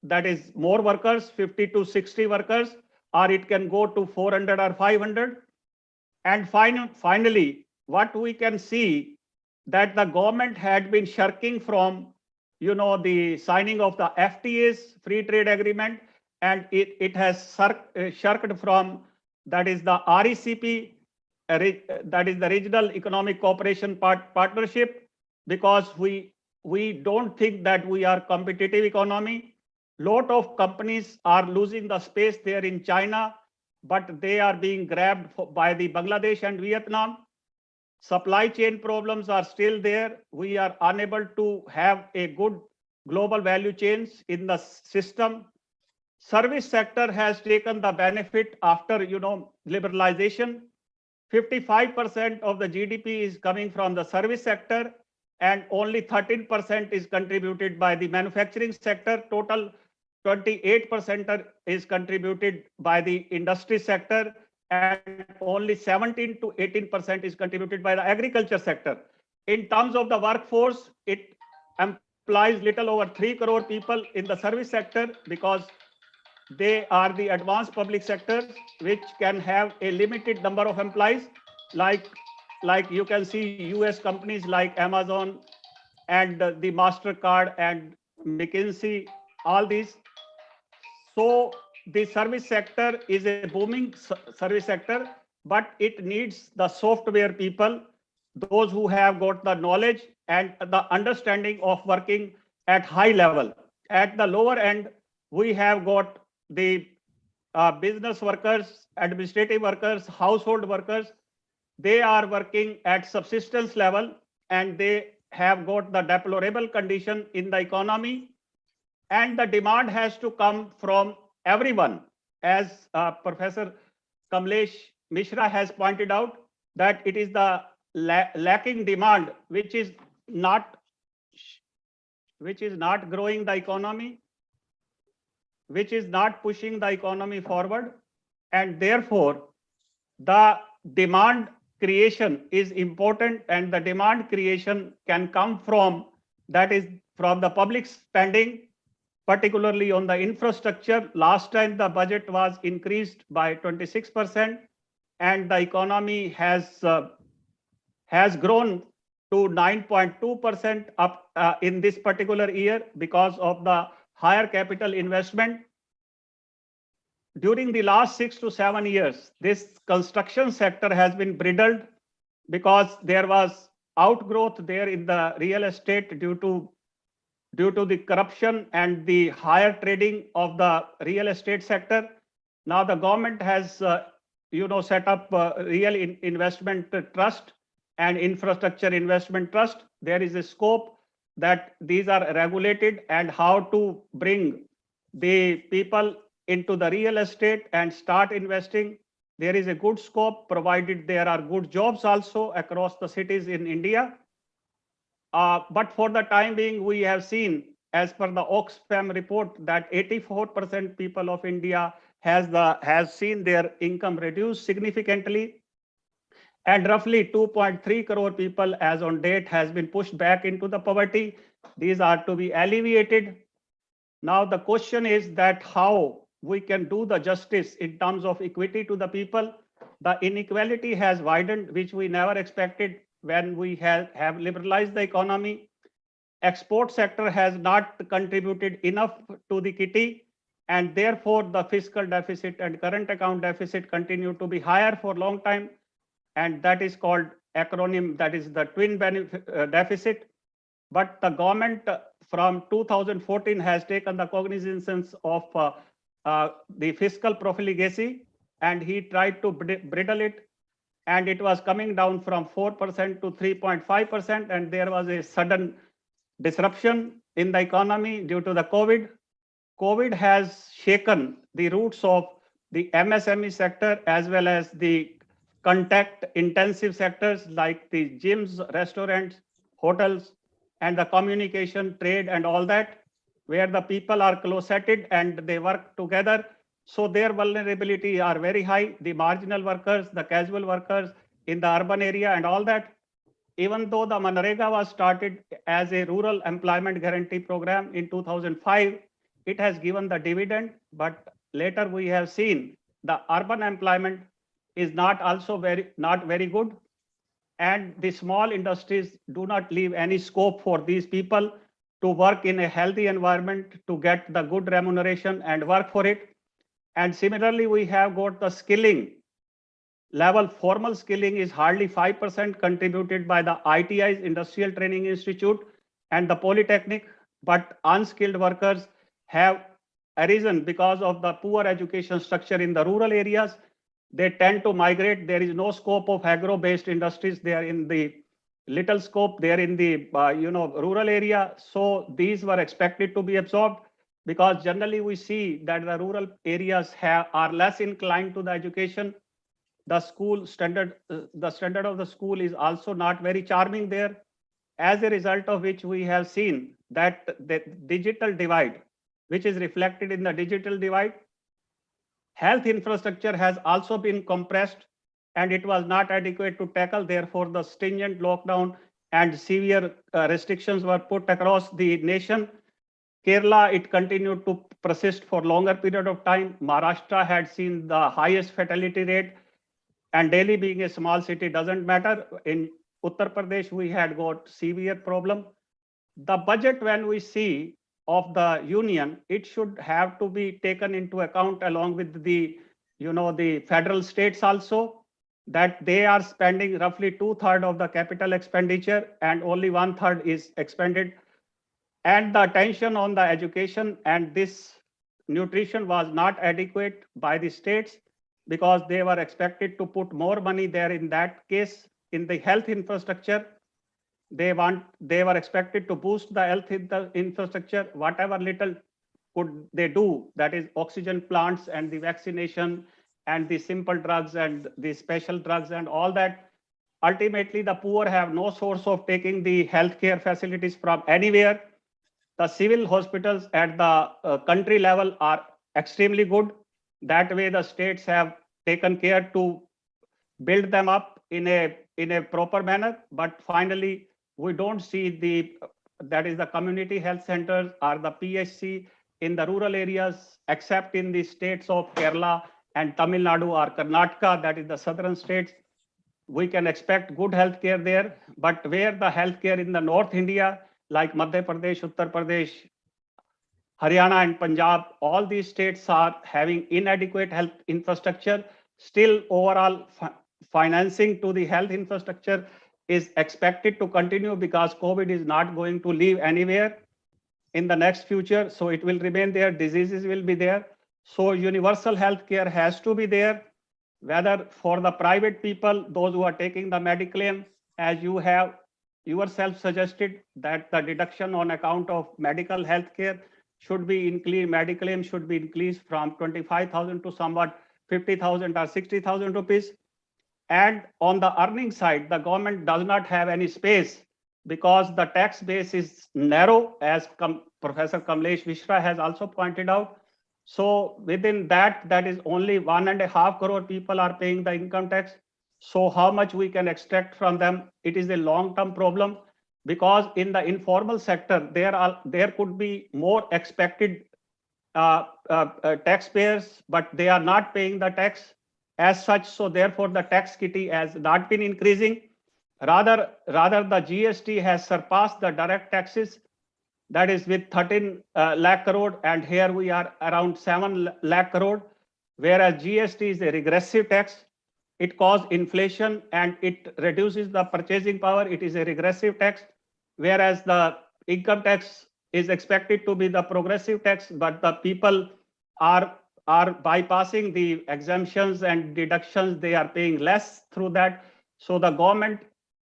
S4: that is more workers, 50 to 60 workers, or it can go to 400 or 500. And finally, what we can see, that the government had been shirking from the signing of the FTAs, free trade agreement, and it has shirked from, that is the RECP, that is the Regional Economic Cooperation Partnership, because we don't think that we are competitive economy. Lot of companies are losing the space there in China, but they are being grabbed by the Bangladesh and Vietnam. Supply chain problems are still there. We are unable to have a good global value chains in the system. Service sector has taken the benefit after liberalization. 55% of the GDP is coming from the service sector, and only 13% is contributed by the manufacturing sector. Total 28% is contributed by the industry sector, and only 17 to 18% is contributed by the agriculture sector. In terms of the workforce, it employs little over 3 crore people in the service sector, because they are the advanced public sector which can have a limited number of employees, like you can see US companies like Amazon and the MasterCard and McKinsey, all these. So the service sector is a booming service sector, but it needs the software people, those who have got the knowledge and the understanding of working at high level. At the lower end, we have got the business workers, administrative workers, household workers. They are working at subsistence level, and they have got the deplorable condition in the economy. And the demand has to come from everyone. As Professor Kamlesh Mishra has pointed out, that it is the lacking demand which is not growing the economy, which is not pushing the economy forward. And therefore, the demand creation is important, and the demand creation can come from, that is from the public spending, particularly on the infrastructure. Last time the budget was increased by 26%, and the economy has grown to 9.2% up in this particular year because of the higher capital investment. During the last 6 to 7 years, this construction sector has been bridled, because there was outgrowth there in the real estate due to the corruption and the higher trading of the real estate sector. Now the government has set up real investment trust and infrastructure investment trust. There is a scope that these are regulated, and how to bring the people into the real estate and start investing. There is a good scope, provided there are good jobs also across the cities in India. But for the time being, we have seen, as per the Oxfam report, that 84% people of India has seen their income reduced significantly, and roughly 2.3 crore people as on date has been pushed back into the poverty. These are to be alleviated. Now the question is that how we can do the justice in terms of equity to the people. The inequality has widened, which we never expected when we have liberalized the economy. Export sector has not contributed enough to the kitty, and therefore the fiscal deficit and current account deficit continue to be higher for a long time, and that is called acronym, that is the twin deficit. But the government from 2014 has taken the cognizance of the fiscal profligacy, and he tried to bridle it, and it was coming down from 4% to 3.5%, and there was a sudden disruption in the economy due to the COVID. COVID has shaken the roots of the MSME sector as well as the contact intensive sectors like the gyms, restaurants, hotels, and the communication, trade, and all that, where the people are closeted and they work together. So their vulnerability are very high. The marginal workers, the casual workers in the urban area and all that. Even though the Manrega was started as a rural employment guarantee program in 2005, it has given the dividend, but later we have seen the urban employment is not very good, and the small industries do not leave any scope for these people to work in a healthy environment to get the good remuneration and work for it. And similarly, we have got the skilling level. Formal skilling is hardly 5% contributed by the ITI's Industrial Training Institute and the Polytechnic, but unskilled workers have arisen because of the poor education structure in the rural areas. They tend to migrate. There is no scope of agro-based industries. They are in the little scope. They are in the rural area. So these were expected to be absorbed, because generally we see that the rural areas are less inclined to the education. The school standard, the standard of the school is also not very charming there. As a result of which we have seen that the digital divide, which is reflected in the digital divide, health infrastructure has also been compressed, and it was not adequate to tackle. Therefore, the stringent lockdown and severe restrictions were put across the nation. Kerala, it continued to persist for longer period of time. Maharashtra had seen the highest fatality rate, and Delhi, being a small city, doesn't matter. In Uttar Pradesh, we had got severe problem. The budget, when we see of the union, it should have to be taken into account along with the federal states also, that they are spending roughly 2/3 of the capital expenditure and only 1/3 is expended. And the attention on the education and this nutrition was not adequate by the states, because they were expected to put more money there. In that case, in the health infrastructure, they were expected to boost the health infrastructure. Whatever little could they do, that is oxygen plants and the vaccination and the simple drugs and the special drugs and all that. Ultimately, the poor have no source of taking the healthcare facilities from anywhere. The civil hospitals at the country level are extremely good. That way, the states have taken care to build them up in a proper manner. But finally, we don't see that is the community health centers or the PHC in the rural areas, except in the states of Kerala and Tamil Nadu or Karnataka, that is the southern states. We can expect good healthcare there. But where the healthcare in the North India, like Madhya Pradesh, Uttar Pradesh, Haryana and Punjab, all these states are having inadequate health infrastructure. Still, overall financing to the health infrastructure is expected to continue, because COVID is not going to leave anywhere in the next future. So it will remain there, diseases will be there. So universal health care has to be there, whether for the private people, those who are taking the Mediclaim, as you have yourself suggested, that the deduction on account of medical health care should be increased, Mediclaim should be increased from 25,000 to somewhat 50,000 or 60,000 rupees. And on the earning side, the government does not have any space, because the tax base is narrow, as Professor Kamlesh Mishra has also pointed out. So within that is only 1.5 crore people are paying the income tax. So how much we can extract from them? It is a long-term problem, because in the informal sector, there could be more expected taxpayers, but they are not paying the tax as such. So therefore, the tax kitty has not been increasing. Rather, the GST has surpassed the direct taxes, that is with 13 lakh crore, and here we are around 7 lakh crore, whereas GST is a regressive tax. It causes inflation and it reduces the purchasing power. It is a regressive tax, whereas the income tax is expected to be the progressive tax, but the people are bypassing the exemptions and deductions. They are paying less through that. So the government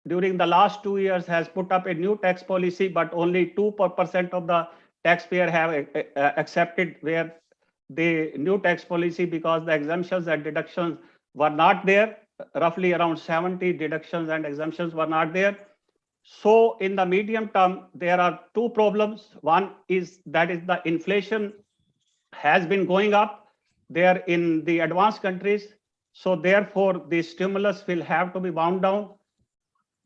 S4: during the last 2 years has put up a new tax policy, but only 2% of the taxpayer have accepted where the new tax policy, because the exemptions and deductions were not there. roughly around 70 deductions and exemptions were not there. So in the medium term, there are two problems. One is that is the inflation has been going up there in the advanced countries. So therefore, the stimulus will have to be wound down.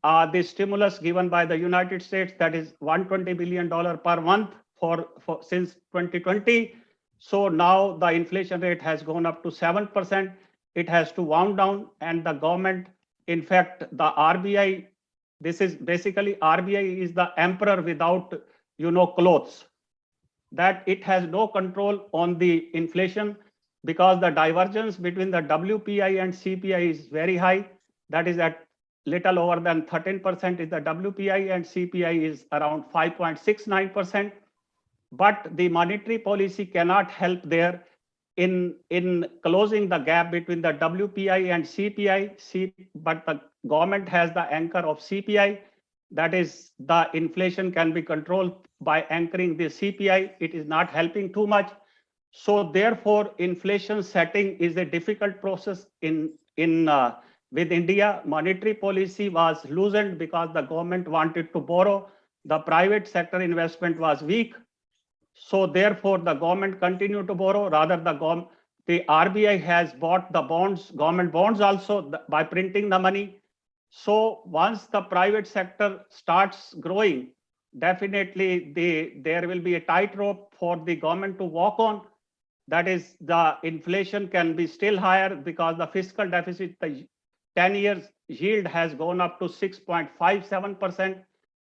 S4: The stimulus given by the United States, that is $120 billion per month for since 2020. So now the inflation rate has gone up to 7%. It has to wound down, and the government, in fact, the RBI, this is basically RBI is the emperor without, clothes, that it has no control on the inflation because the divergence between the WPI and CPI is very high. That is at little over than 13% is the WPI, and CPI is around 5.69%. But the monetary policy cannot help there in closing the gap between the WPI and CPI. But the government has the anchor of CPI. That is, the inflation can be controlled by anchoring the CPI. It is not helping too much. So therefore, inflation setting is a difficult process with India. Monetary policy was loosened because the government wanted to borrow. The private sector investment was weak. So therefore, the government continued to borrow. Rather, the RBI has bought the bonds, government bonds also by printing the money. So once the private sector starts growing, definitely there will be a tightrope for the government to walk on. That is, the inflation can be still higher because the fiscal deficit, the 10 years yield has gone up to 6.57%.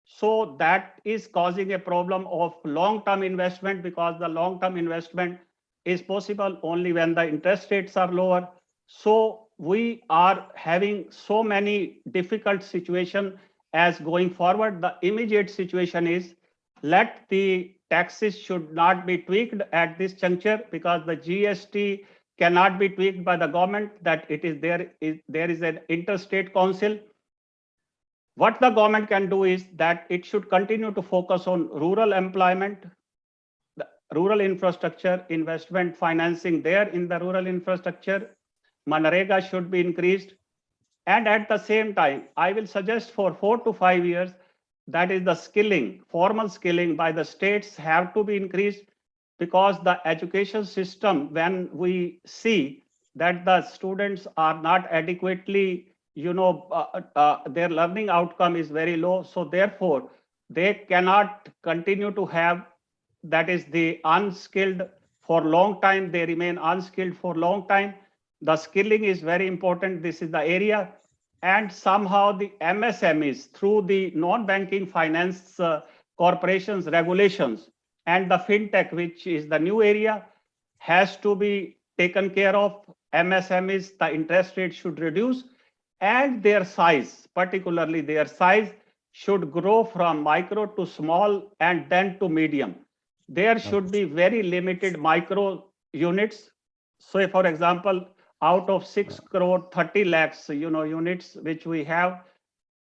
S4: So that is causing a problem of long-term investment, because the long-term investment is possible only when the interest rates are lower. So we are having so many difficult situations as going forward. The immediate situation is let the taxes should not be tweaked at this juncture, because the GST cannot be tweaked by the government, that it is there is an interstate council. What the government can do is that it should continue to focus on rural employment, the rural infrastructure, investment financing there in the rural infrastructure. Manrega should be increased. And at the same time, I will suggest for 4 to 5 years, that is the skilling, formal skilling by the states have to be increased, because the education system, when we see that the students are not adequately, their learning outcome is very low. So therefore, they cannot continue to have, that is the unskilled for long time. They remain unskilled for long time. The skilling is very important. This is the area. And somehow the MSMEs through the non-banking finance corporations regulations and the fintech, which is the new area, has to be taken care of. MSMEs, the interest rate should reduce, and their size, particularly their size, should grow from micro to small and then to medium. There should be very limited micro units. So for example, out of 6 crore 30 lakhs units which we have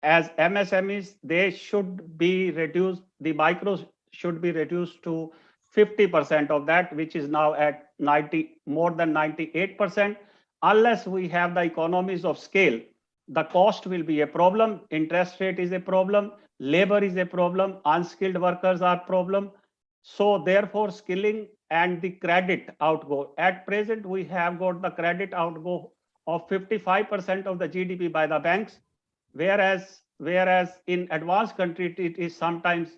S4: as MSMEs, they should be reduced, the micros should be reduced to 50% of that, which is now at more than 98%. Unless we have the economies of scale, the cost will be a problem, interest rate is a problem, labor is a problem, unskilled workers are problem. So therefore, skilling and the credit outgo. At present, we have got the credit outgo of 55% of the GDP by the banks, whereas in advanced countries, it is sometimes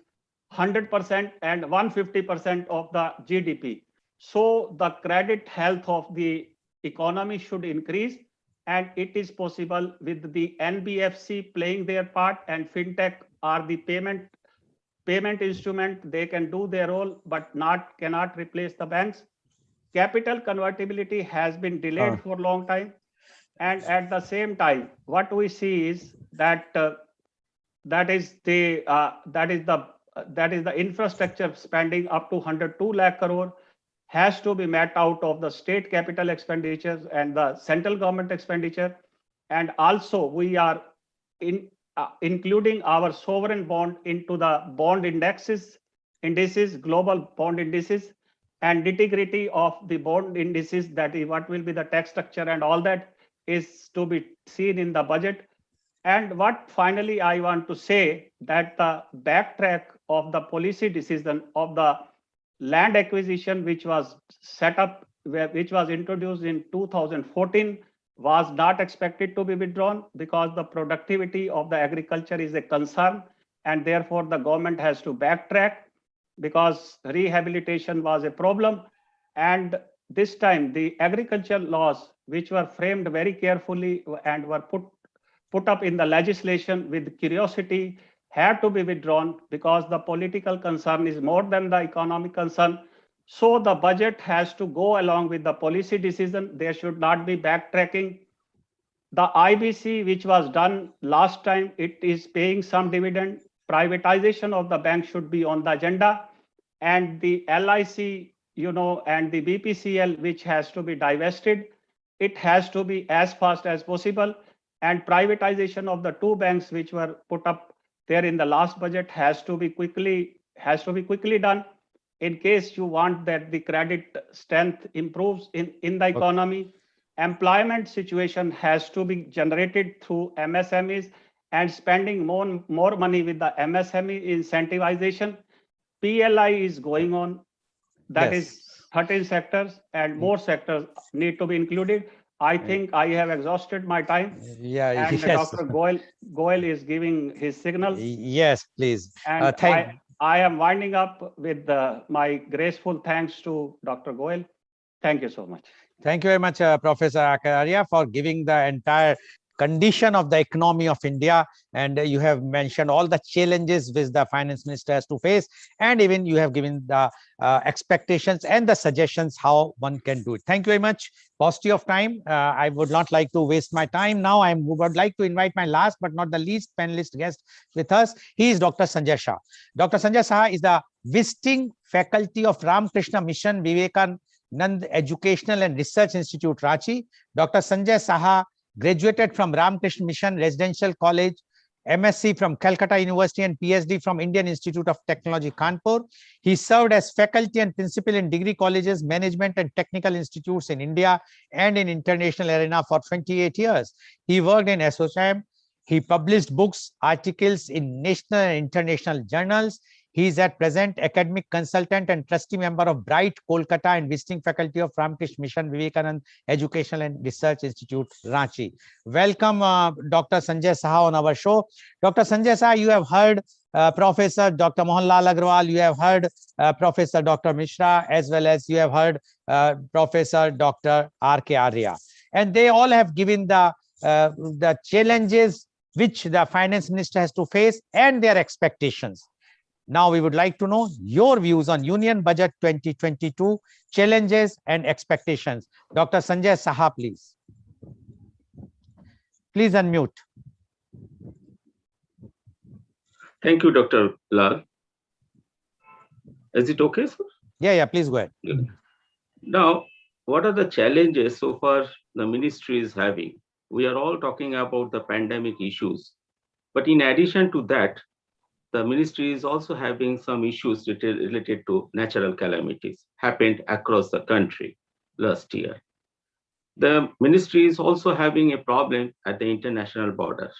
S4: 100% and 150% of the GDP. So the credit health of the economy should increase, and it is possible with the NBFC playing their part, and fintech are the payment instrument. They can do their role, but cannot replace the banks. Capital convertibility has been delayed for a long time, and at the same time, what we see is that that is the infrastructure spending up to 102 lakh crore has to be met out of the state capital expenditures and the central government expenditure. And also we are including our sovereign bond into the bond indices, global bond indices, and nitty-gritty of the bond indices, that is what will be the tax structure and all that, is to be seen in the budget. And what finally I want to say that the backtrack of the policy decision of the land acquisition, which was set up, which was introduced in 2014, was not expected to be withdrawn because the productivity of the agriculture is a concern, and therefore the government has to backtrack because rehabilitation was a problem. And this time the agricultural laws, which were framed very carefully and were put up in the legislation with curiosity, had to be withdrawn because the political concern is more than the economic concern. So the budget has to go along with the policy decision. There should not be backtracking. The IBC, which was done last time, it is paying some dividend. Privatization of the bank should be on the agenda. And the LIC, and the BPCL, which has to be divested, it has to be as fast as possible. And privatization of the two banks which were put up there in the last budget has to be quickly done in case you want that the credit strength improves in the economy. Employment situation has to be generated through MSMEs and spending more money with the MSME incentivization. PLI is going on. That is 13 sectors, and more sectors need to be included. I think I have exhausted my time.
S1: Yeah,
S4: And
S1: yes.
S4: Dr. Goel is giving his signal.
S1: Yes, please.
S4: And I am winding up with my graceful thanks to Dr. Goel. Thank you so much.
S1: Thank you very much, Professor Acharya, for giving the entire condition of the economy of India. And you have mentioned all the challenges which the finance minister has to face. And even you have given the expectations and the suggestions how one can do it. Thank you very much. Paucity of time. I would not like to waste my time now. I would like to invite my last but not the least panelist guest with us. He is Dr. Sanjay Shah. Dr. Sanjay Shah is the visiting faculty of Ramakrishna Mission Vivekanand Educational and Research Institute, Ranchi. Dr. Sanjay Saha graduated from Ramakrishna Mission Residential College, MSc from Calcutta University and PhD from Indian Institute of Technology, Kanpur. He served as faculty and principal in degree colleges, management and technical institutes in India and in international arena for 28 years. He worked in SOCM. He published books, articles in national and international journals. He is at present academic consultant and trustee member of Bright, Kolkata and visiting faculty of Ramakrishna Mission Vivekanand Educational and Research Institute, Ranchi. Welcome, Dr. Sanjay Saha on our show. Dr. Sanjay Saha, you have heard Professor Dr. Mohanlal Agrawal, you have heard Professor Dr. Mishra, as well as you have heard Professor Dr. R.K. Arya. And they all have given the challenges which the finance minister has to face and their expectations. Now we would like to know your views on Union Budget 2022, challenges and expectations. Dr. Sanjay Saha, please. Please unmute.
S5: Thank you, Dr. Lal. Is it okay, sir?
S1: Yeah, please go ahead.
S5: Now, what are the challenges so far the ministry is having? We are all talking about the pandemic issues, but in addition to that, the ministry is also having some issues related to natural calamities happened across the country last year. The ministry is also having a problem at the international border.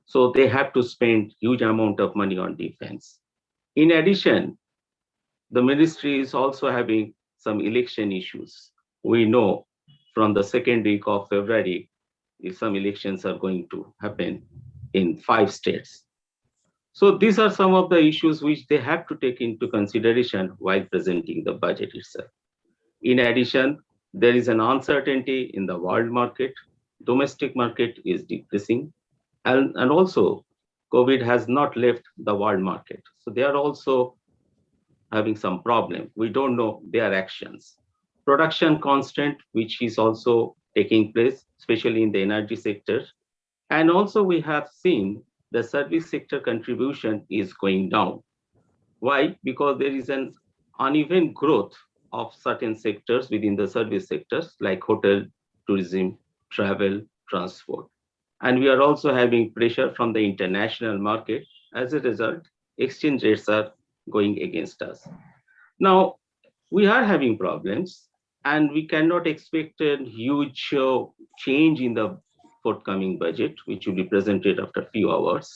S5: So they have to spend huge amount of money on defense. In addition, the ministry is also having some election issues. We know from the second week of February, if some elections are going to happen in 5 states. So these are some of the issues which they have to take into consideration while presenting the budget itself. In addition, there is an uncertainty in the world market. Domestic market is decreasing. And also, COVID has not left the world market. So they are also having some problem. We don't know their actions. Production constant, which is also taking place, especially in the energy sector. And also we have seen the service sector contribution is going down. Why? Because there is an uneven growth of certain sectors within the service sectors like hotel, tourism, travel, transport. And we are also having pressure from the international market. As a result, exchange rates are going against us. Now, we are having problems. and we cannot expect a huge change in the forthcoming budget, which will be presented after a few hours.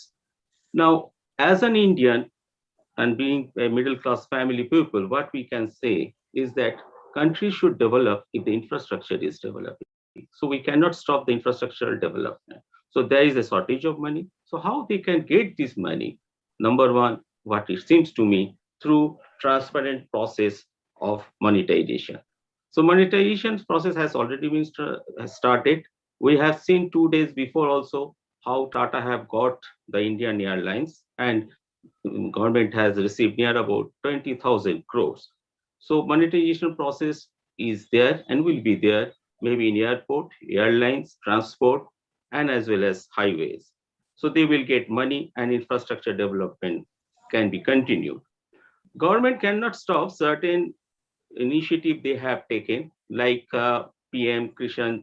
S5: Now, as an Indian and being a middle class family people, what we can say is that countries should develop if the infrastructure is developing. So we cannot stop the infrastructural development. So there is a shortage of money. So how they can get this money? Number one, what it seems to me, through transparent process of monetization. So monetization process has already been has started. We have seen 2 days before also how Tata have got the Indian Airlines, and government has received near about 20,000 crores. So monetization process is there and will be there, maybe in airport, airlines, transport, and as well as highways. So they will get money and infrastructure development can be continued. Government cannot stop certain initiative they have taken, like PM Krishan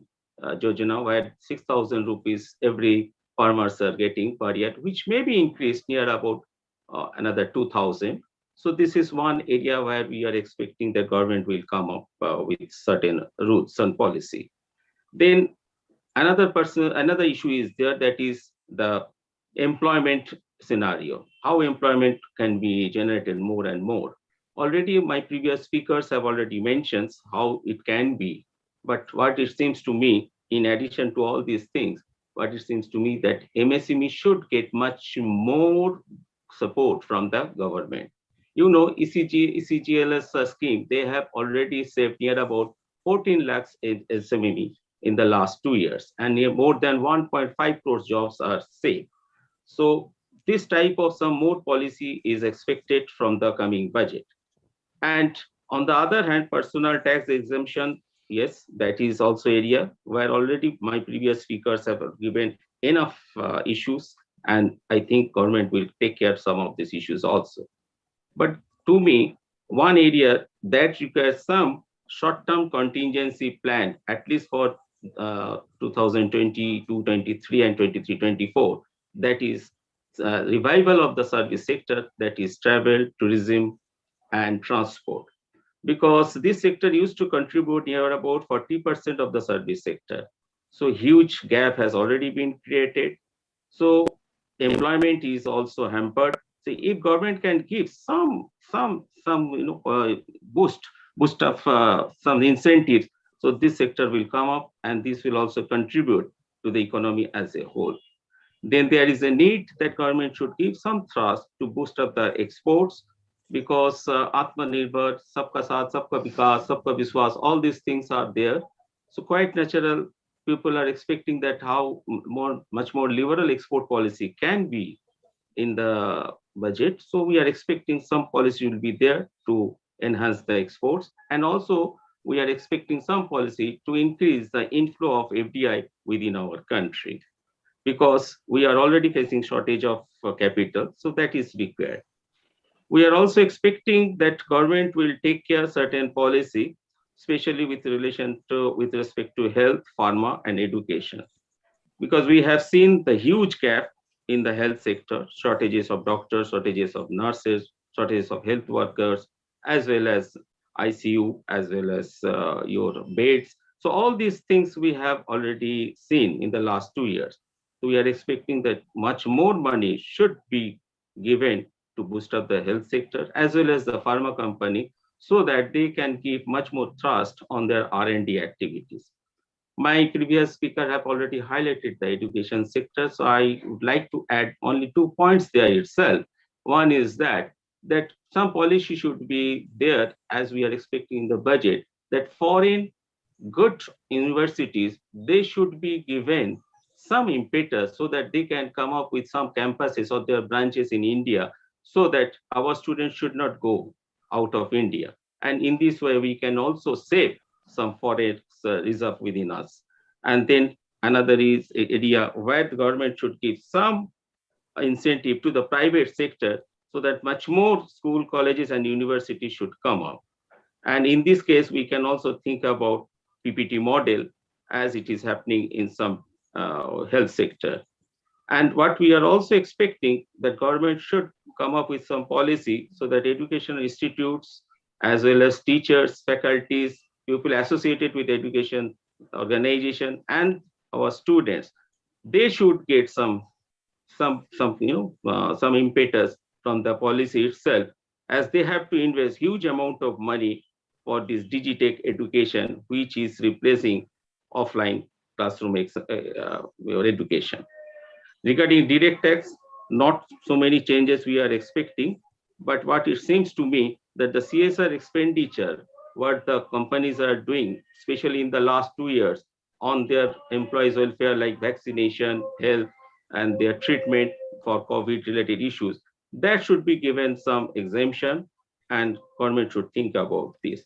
S5: Yojana, where 6,000 rupees every farmers are getting per year, which may be increased near about another 2,000. So this is one area where we are expecting the government will come up with certain rules and policy. Then another issue is there, that is the employment scenario, how employment can be generated more and more. Already my previous speakers have already mentioned how it can be, but what it seems to me, in addition to all these things, what it seems to me that MSME should get much more support from the government. You know, ECGLS scheme, they have already saved near about 14 lakhs in SME in the last 2 years, and more than 1.5 crores jobs are saved. So this type of some more policy is expected from the coming budget. And on the other hand, personal tax exemption, yes, that is also area where already my previous speakers have given enough issues, and I think government will take care of some of these issues also. But to me, one area that requires some short-term contingency plan, at least for 2022, 23, and 23, 24, that is revival of the service sector, that is travel, tourism, and transport. Because this sector used to contribute near about 40% of the service sector. So huge gap has already been created. So employment is also hampered. So if government can give some boost of some incentives, so this sector will come up, and this will also contribute to the economy as a whole. Then there is a need that government should give some thrust to boost up the exports, because Atmanirbhar, Sabka Saath, Sabka Vikas, Sabka Viswas, all these things are there. So quite natural, people are expecting that how much more liberal export policy can be in the budget. So we are expecting some policy will be there to enhance the exports. And also we are expecting some policy to increase the inflow of FDI within our country, because we are already facing shortage of capital. So that is required. We are also expecting that government will take care of certain policy, especially with respect to health, pharma, and education, because we have seen the huge gap in the health sector, shortages of doctors, shortages of nurses, shortages of health workers, as well as ICU, as well as your beds. So all these things we have already seen in the last 2 years. So we are expecting that much more money should be given to boost up the health sector as well as the pharma company, so that they can give much more thrust on their R&D activities. My previous speaker have already highlighted the education sector, so I would like to add only 2 points there itself. One is that some policy should be there, as we are expecting in the budget, that foreign good universities, they should be given some impetus so that they can come up with some campuses or their branches in India, so that our students should not go out of India. And in this way, we can also save some foreign reserve within us. And then another is area where the government should give some incentive to the private sector, so that much more school, colleges, and universities should come up. And in this case, we can also think about PPT model, as it is happening in some health sector. And what we are also expecting, that government should come up with some policy so that educational institutes, as well as teachers, faculties, people associated with education organization and our students, they should get some some impetus from the policy itself, as they have to invest huge amount of money for this digitech education, which is replacing offline classroom education. Regarding direct tax, not so many changes we are expecting, but what it seems to me that the CSR expenditure, what the companies are doing, especially in the last 2 years, on their employees' welfare like vaccination, health, and their treatment for COVID-related issues, that should be given some exemption, and government should think about this.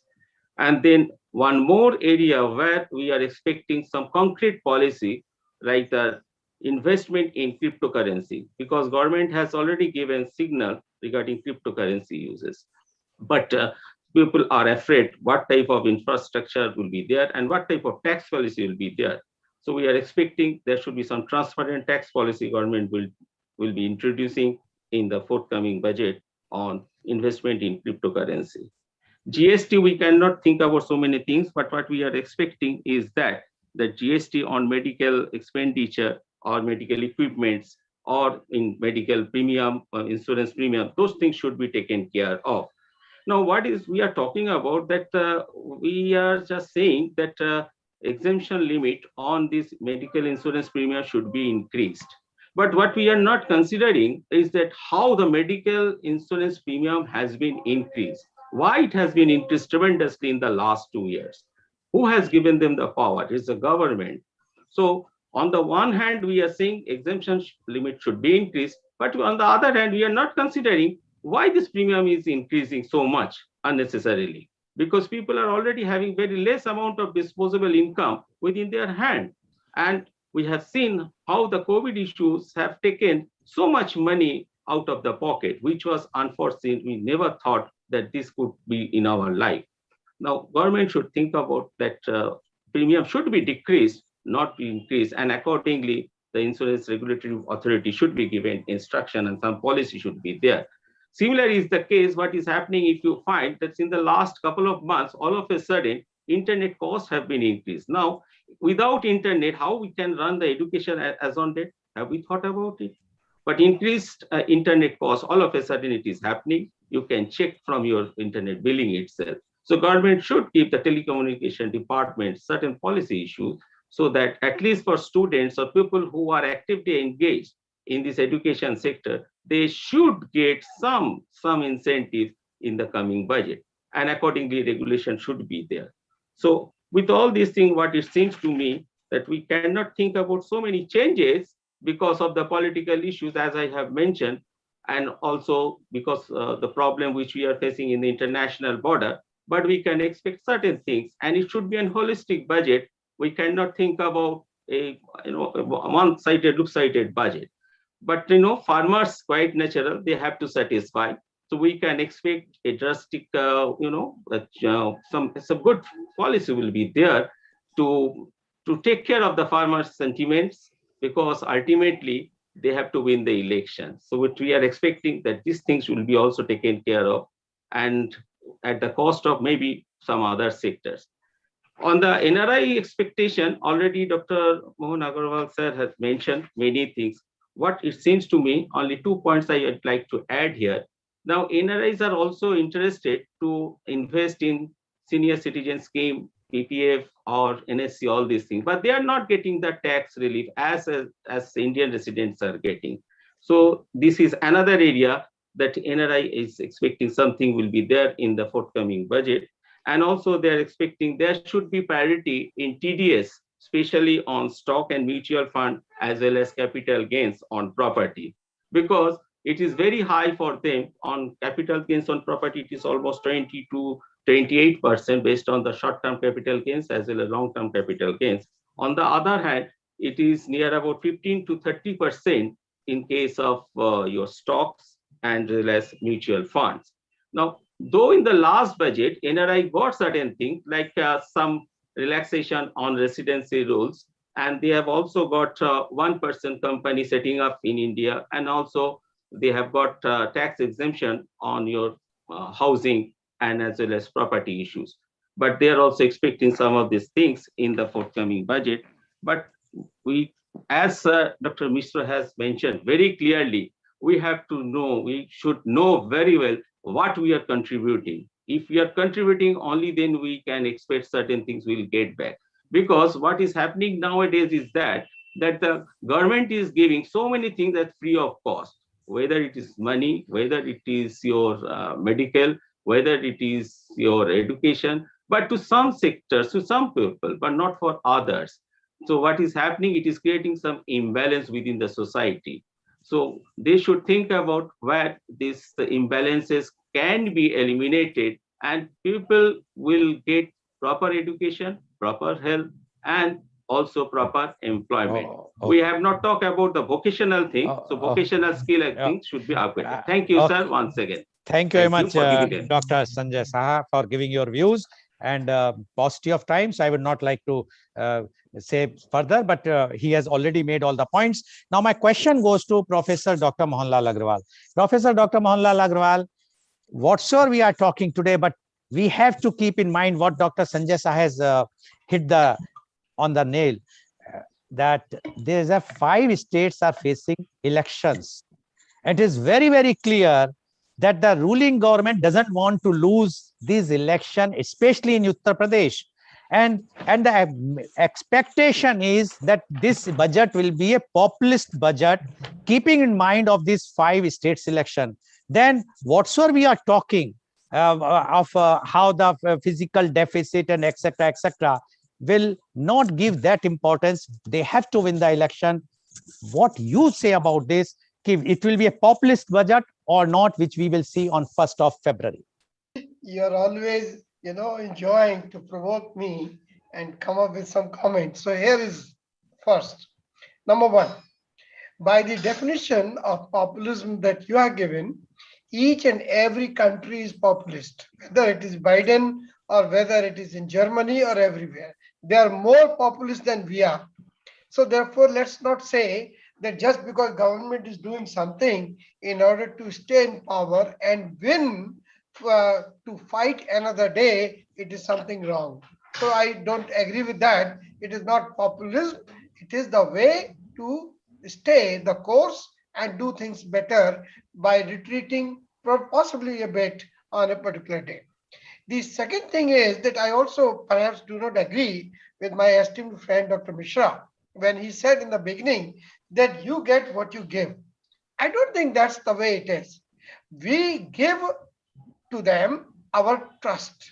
S5: And then one more area where we are expecting some concrete policy, like the investment in cryptocurrency, because government has already given signal regarding cryptocurrency uses. But people are afraid what type of infrastructure will be there and what type of tax policy will be there. So we are expecting there should be some transparent tax policy government will be introducing in the forthcoming budget on investment in cryptocurrency. GST, we cannot think about so many things, but what we are expecting is that the GST on medical expenditure or medical equipments or in medical premium, insurance premium, those things should be taken care of. Now, what is we are talking about that we are just saying that exemption limit on this medical insurance premium should be increased. But what we are not considering is that how the medical insurance premium has been increased. Why it has been increased tremendously in the last 2 years? Who has given them the power? It's the government. So on the one hand, we are saying exemption limit should be increased, but on the other hand, we are not considering why this premium is increasing so much unnecessarily, because people are already having very less amount of disposable income within their hand. And we have seen how the COVID issues have taken so much money out of the pocket, which was unforeseen. We never thought that this could be in our life. Now, government should think about that premium should be decreased, not be increased, and accordingly, the insurance regulatory authority should be given instruction and some policy should be there. Similar is the case, what is happening if you find that in the last couple of months, all of a sudden, internet costs have been increased. Now, without internet, how we can run the education as on date? Have we thought about it? But increased internet costs, all of a sudden it is happening. You can check from your internet billing itself. So government should give the telecommunication department certain policy issues so that at least for students or people who are actively engaged in this education sector, they should get some incentive in the coming budget, and accordingly regulation should be there. So with all these things, what it seems to me that we cannot think about so many changes because of the political issues, as I have mentioned, and also because the problem which we are facing in the international border, but we can expect certain things, and it should be a holistic budget. We cannot think about a one-sided, loop-sided budget. But farmers quite natural, they have to satisfy. So we can expect a drastic, some good policy will be there to take care of the farmers' sentiments, because ultimately they have to win the election. So what we are expecting that these things will be also taken care of, and at the cost of maybe some other sectors. On the NRI expectation, already Dr. Mohan Agarwal sir has mentioned many things. What it seems to me, only 2 points I would like to add here. Now, NRIs are also interested to invest in senior citizen scheme, PPF or NSC, all these things, but they are not getting the tax relief as Indian residents are getting. So this is another area that NRI is expecting something will be there in the forthcoming budget. And also they're expecting there should be parity in TDS, especially on stock and mutual fund, as well as capital gains on property, because it is very high for them. On capital gains on property, it is almost 20 to 28% based on the short-term capital gains as well as long-term capital gains. On the other hand, it is near about 15 to 30% in case of your stocks and as well as mutual funds. Now, though in the last budget, NRI got certain things like some relaxation on residency rules, and they have also got 1% company setting up in India, and also they have got tax exemption on your housing and as well as property issues. but they are also expecting some of these things in the forthcoming budget. But we, as Dr. Mishra has mentioned very clearly, we have to know, we should know very well what we are contributing. If we are contributing only, then we can expect certain things will get back. Because what is happening nowadays is that the government is giving so many things that free of cost, whether it is money, whether it is your medical, whether it is your education, but to some sectors, to some people, but not for others. So what is happening, it is creating some imbalance within the society. So they should think about where these imbalances can be eliminated and people will get proper education, proper health, and also proper employment. We have not talked about the vocational thing. So vocational skill, I think, should be upgraded. Thank you, sir, once again.
S1: Thank you very much,
S5: for giving them.
S1: Dr. Sanjay Saha, for giving your views and paucity of time. So I would not like to say further, but he has already made all the points. Now my question goes to Professor Dr. Mohanlal Agrawal. Professor Dr. Mohanlal Agrawal, whatsoever we are talking today, but we have to keep in mind what Dr. Sanjay Saha has hit on the nail, that there is 5 states are facing elections. It is very, very clear that the ruling government doesn't want to lose this election, especially in Uttar Pradesh. And the expectation is that this budget will be a populist budget, keeping in mind of these 5 states election. Then whatsoever we are talking of how the physical deficit and etc., will not give that importance. They have to win the election. What you say about this? It will be a populist budget or not, which we will see on 1st of February.
S2: You're always, enjoying to provoke me and come up with some comments. So here is first. Number one, by the definition of populism that you are given, each and every country is populist, whether it is Biden or whether it is in Germany or everywhere. They are more populist than we are. So therefore, let's not say that just because government is doing something in order to stay in power and win to fight another day, it is something wrong. So I don't agree with that. It is not populism. It is the way to stay the course and do things better by retreating possibly a bit on a particular day. The second thing is that I also perhaps do not agree with my esteemed friend Dr. Mishra when he said in the beginning that you get what you give. I don't think that's the way it is. We give to them our trust,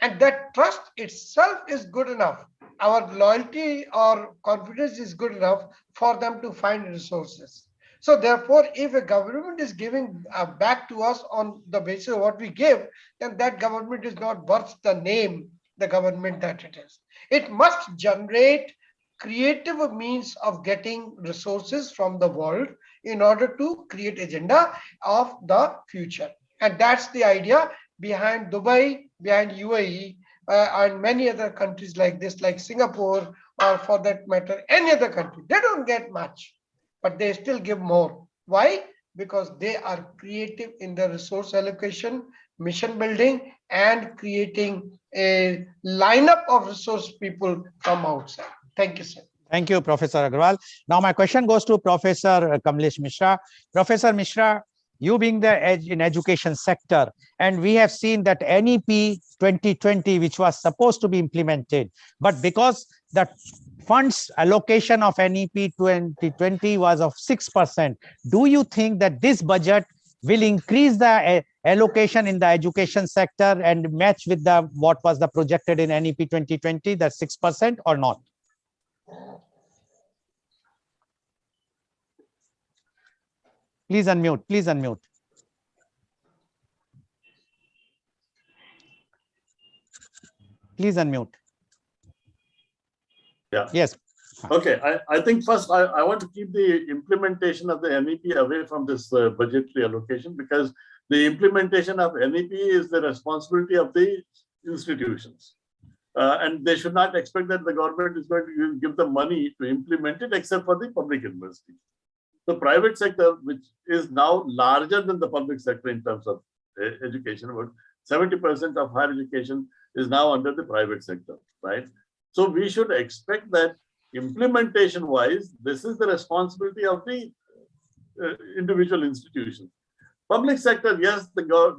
S2: and that trust itself is good enough. Our loyalty or confidence is good enough for them to find resources. So therefore, if a government is giving back to us on the basis of what we give, then that government is not worth the name, the government that it is. It must generate creative means of getting resources from the world in order to create agenda of the future. And that's the idea behind Dubai, behind UAE, and many other countries like this, like Singapore, or for that matter, any other country. They don't get much, but they still give more. Why? Because they are creative in the resource allocation, mission building, and creating a lineup of resource people from outside. Thank you, sir.
S1: Thank you, Professor Agrawal. Now my question goes to Professor Kamlesh Mishra. Professor Mishra, you being the edge in education sector, and we have seen that NEP 2020, which was supposed to be implemented, but because the funds allocation of NEP 2020 was of 6%, do you think that this budget will increase the allocation in the education sector and match with the what was the projected in NEP 2020, that 6%, or not? Please unmute. Please unmute. Please unmute.
S3: Yeah.
S1: Yes.
S3: Okay. I think first I want to keep the implementation of the NEP away from this budgetary allocation, because the implementation of NEP is the responsibility of the institutions. And they should not expect that the government is going to give them money to implement it, except for the public university. The private sector, which is now larger than the public sector in terms of education, about 70% of higher education is now under the private sector, right? So we should expect that implementation wise, this is the responsibility of the individual institutions. Public sector, yes,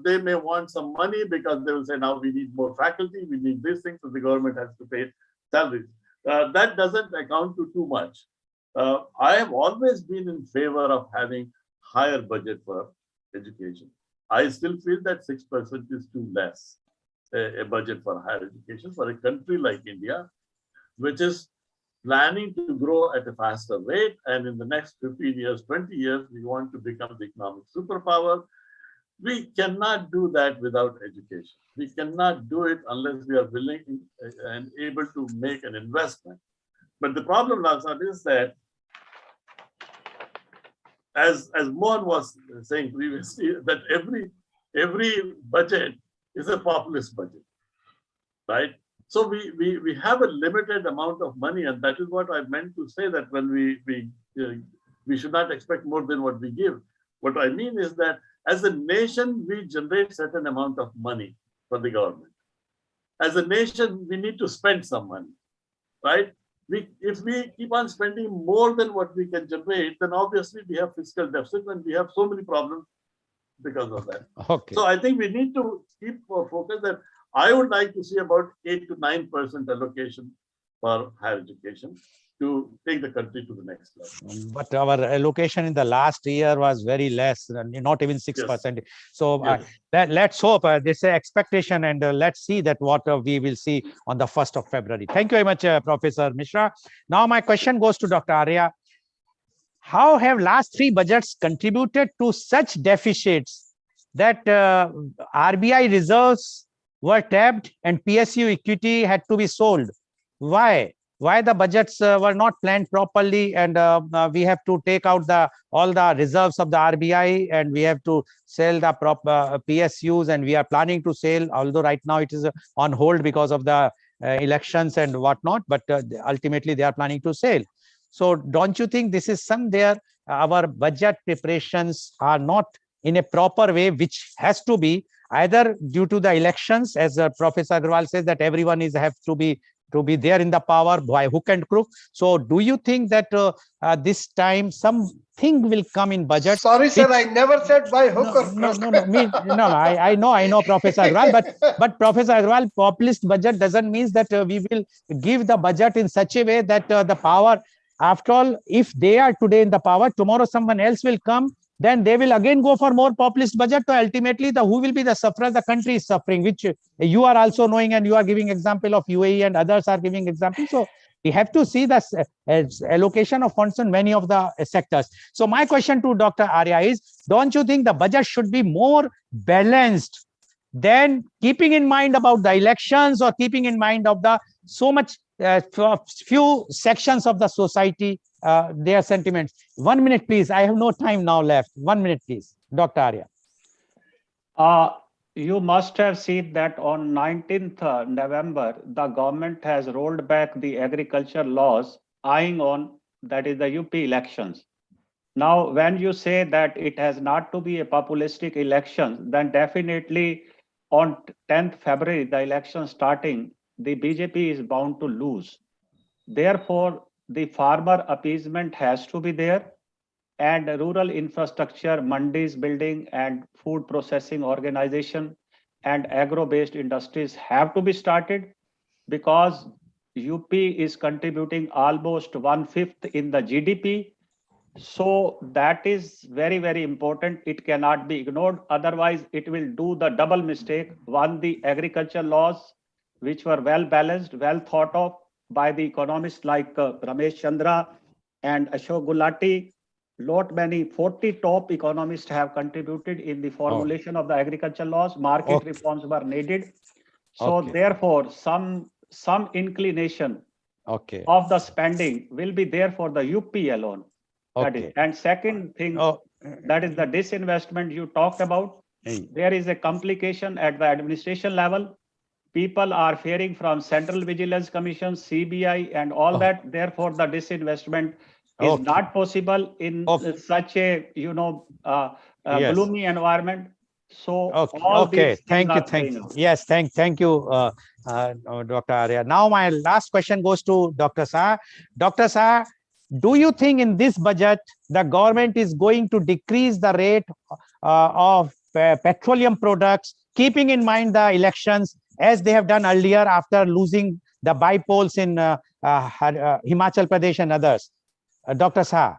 S3: they may want some money because they will say, now we need more faculty, we need these things, so the government has to pay salaries. That doesn't account to too much. I have always been in favor of having higher budget for education. I still feel that 6% is too less, a budget for higher education for a country like India, which is planning to grow at a faster rate. And in the next 15 years, 20 years, we want to become the economic superpower. We cannot do that without education. We cannot do it unless we are willing and able to make an investment. But the problem, Lakshat, is that as Mohan was saying previously, that every budget is a populist budget, right? So we have a limited amount of money, and that is what I meant to say, that when we should not expect more than what we give. What I mean is that as a nation, we generate certain amount of money for the government. As a nation, we need to spend some money, right? If we keep on spending more than what we can generate, then obviously we have fiscal deficit and we have so many problems because of that.
S1: Okay.
S3: So I think we need to keep focus that I would like to see about 8 to 9% allocation for higher education to take the country to the next level.
S1: But our allocation in the last year was very less, not even 6%.
S3: Yes.
S1: So
S3: Yes.
S1: let's hope this is expectation, and let's see that what we will see on the 1st of February. Thank you very much, Professor Mishra. Now my question goes to Dr. Arya. How have last 3 budgets contributed to such deficits that RBI reserves were tapped and PSU equity had to be sold? Why the budgets were not planned properly, and we have to take out all the reserves of the RBI, and we have to sell the PSUs, and we are planning to sell, although right now it is on hold because of the elections and whatnot, but ultimately they are planning to sell. So don't you think this is somewhere our budget preparations are not in a proper way, which has to be either due to the elections, as Professor Agarwal says, that everyone have to be there in the power by hook and crook. So do you think that this time something will come in budget?
S2: Sorry, sir, I never said by hook or crook.
S1: I know, Professor Agarwal, but Professor Agarwal, populist budget doesn't mean that we will give the budget in such a way that the power, after all, if they are today in the power, tomorrow someone else will come, then they will again go for more populist budget. So ultimately, who will be the sufferer? The country is suffering, which you are also knowing, and you are giving example of UAE and others are giving example. So we have to see the allocation of funds in many of the sectors. So my question to Dr. Arya is, don't you think the budget should be more balanced than keeping in mind about the elections, or keeping in mind of the so much few sections of the society, their sentiments? 1 minute, please. I have no time now left. 1 minute, please. Dr. Arya.
S4: You must have seen that on 19th November, the government has rolled back the agriculture laws eyeing on, that is the UP elections. Now, when you say that it has not to be a populistic election, then definitely on 10th February, the election starting, the BJP is bound to lose. Therefore, the farmer appeasement has to be there, and rural infrastructure, mandis building, and food processing organization and agro-based industries have to be started, because UP is contributing almost 1/5 in the GDP. So that is very, very important. It cannot be ignored. Otherwise, it will do the double mistake. One, the agriculture laws, which were well balanced, well thought of by the economists like Ramesh Chandra and Ashok Gulati. Lot many 40 top economists have contributed in the formulation of the agriculture laws. Market reforms were needed. So therefore, some inclination of the spending will be there for the UP alone. That is. And second thing, that is the disinvestment you talked about. There is a complication at the administration level. People are fearing from Central Vigilance Commission, CBI, and all that. Therefore, the disinvestment is not possible in such a gloomy environment. So
S1: Okay,
S4: all
S1: okay.
S4: these things are
S1: Thank
S4: going on.
S1: yes, thank you, Dr. Arya. Now my last question goes to Dr. Shah. Dr. Shah, do you think in this budget the government is going to decrease the rate of petroleum products, keeping in mind the elections as they have done earlier after losing the bipoles in Himachal Pradesh and others? Dr. Shah.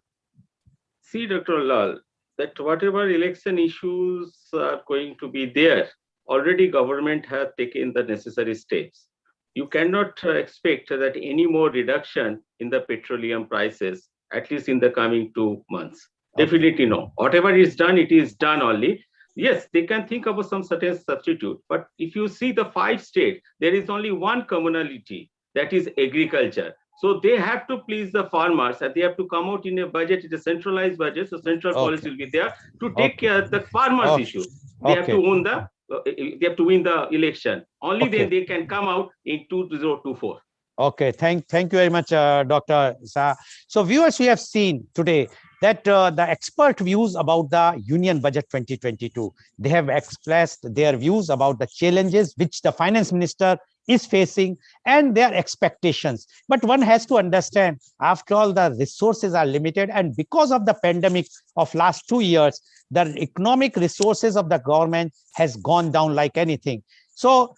S5: See, Dr. Lal, that whatever election issues are going to be there, already government has taken the necessary steps. You cannot expect that any more reduction in the petroleum prices, at least in the coming 2 months.
S1: Okay.
S5: Definitely no. Whatever is done, it is done only. Yes, they can think about some certain substitute, but if you see the 5 states, there is only one commonality, that is agriculture. So they have to please the farmers, and they have to come out in a budget, it's a centralized budget, so central policy
S1: Okay.
S5: will be there to take
S1: Okay.
S5: care of the farmers'
S1: Okay.
S5: issue. They have to
S1: Okay.
S5: own the, they have to win the election. Only
S1: Okay.
S5: then they can come out in 2024.
S1: Okay, thank you very much, Dr. Shah. So viewers, we have seen today that the expert views about the Union Budget 2022, they have expressed their views about the challenges which the finance minister is facing and their expectations. But one has to understand, after all, the resources are limited, and because of the pandemic of last 2 years, the economic resources of the government has gone down like anything. So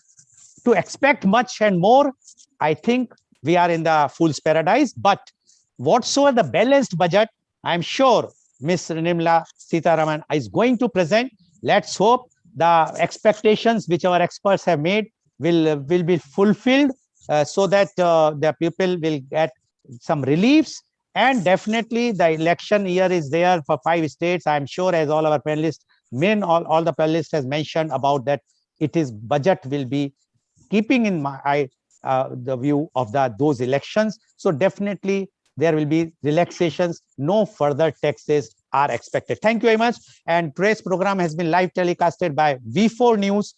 S1: to expect much and more, I think we are in the fool's paradise. But whatsoever the balanced budget, I'm sure Ms. Nirmala Sitharaman is going to present. Let's hope the expectations which our experts have made will be fulfilled, so that the people will get some reliefs. And definitely the election year is there for 5 states. I'm sure, as all our panelists, all the panelists has mentioned about that, it is budget will be keeping in mind the view of those elections. So definitely there will be relaxations, no further taxes are expected. Thank you very much. And today's program has been live telecasted by V4 News,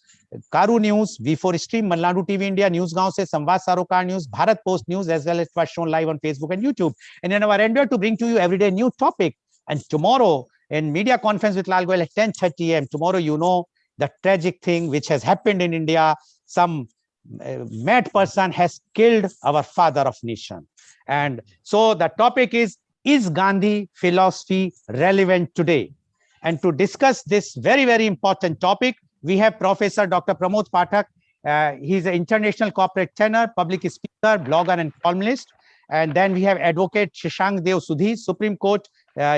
S1: Karu News, V4 Stream, Malnadu TV India, News Gaon se, Samvad Sarokar News, Bharat Post News, as well as it was shown live on Facebook and YouTube. And in our endeavor to bring to you everyday new topic. And tomorrow in media conference with Lal Goel at 10:30 a.m. Tomorrow, you know, the tragic thing which has happened in India. Some mad person has killed our father of nation. And so the topic is Gandhi philosophy relevant today? And to discuss this very, very important topic, we have Professor Dr. Pramod Pathak. He's an international corporate trainer, public speaker, blogger, and columnist. And then we have Advocate Shashank Dev Sudhi, Supreme Court,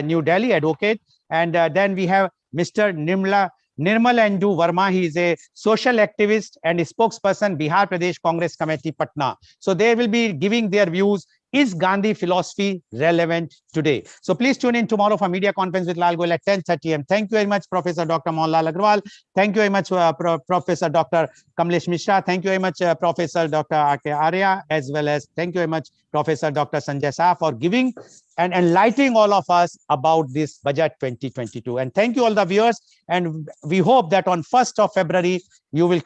S1: New Delhi advocate. And then we have Mr. Nirmal Anju Verma. He is a social activist and a spokesperson, Bihar Pradesh Congress Committee, Patna. So they will be giving their views. Is Gandhi philosophy relevant today? So please tune in tomorrow for media conference with Lal Goel at 10:30 a.m. Thank you very much, Professor Dr. Mohanlal Agrawal. Thank you very much, Professor Dr. Kamlesh Mishra. Thank you very much, Professor Dr. R.K. Arya, as well as thank you very much, Professor Dr. Sanjay Shah, for giving and enlightening all of us about this budget 2022. And thank you all the viewers. And we hope that on 1st of February, you will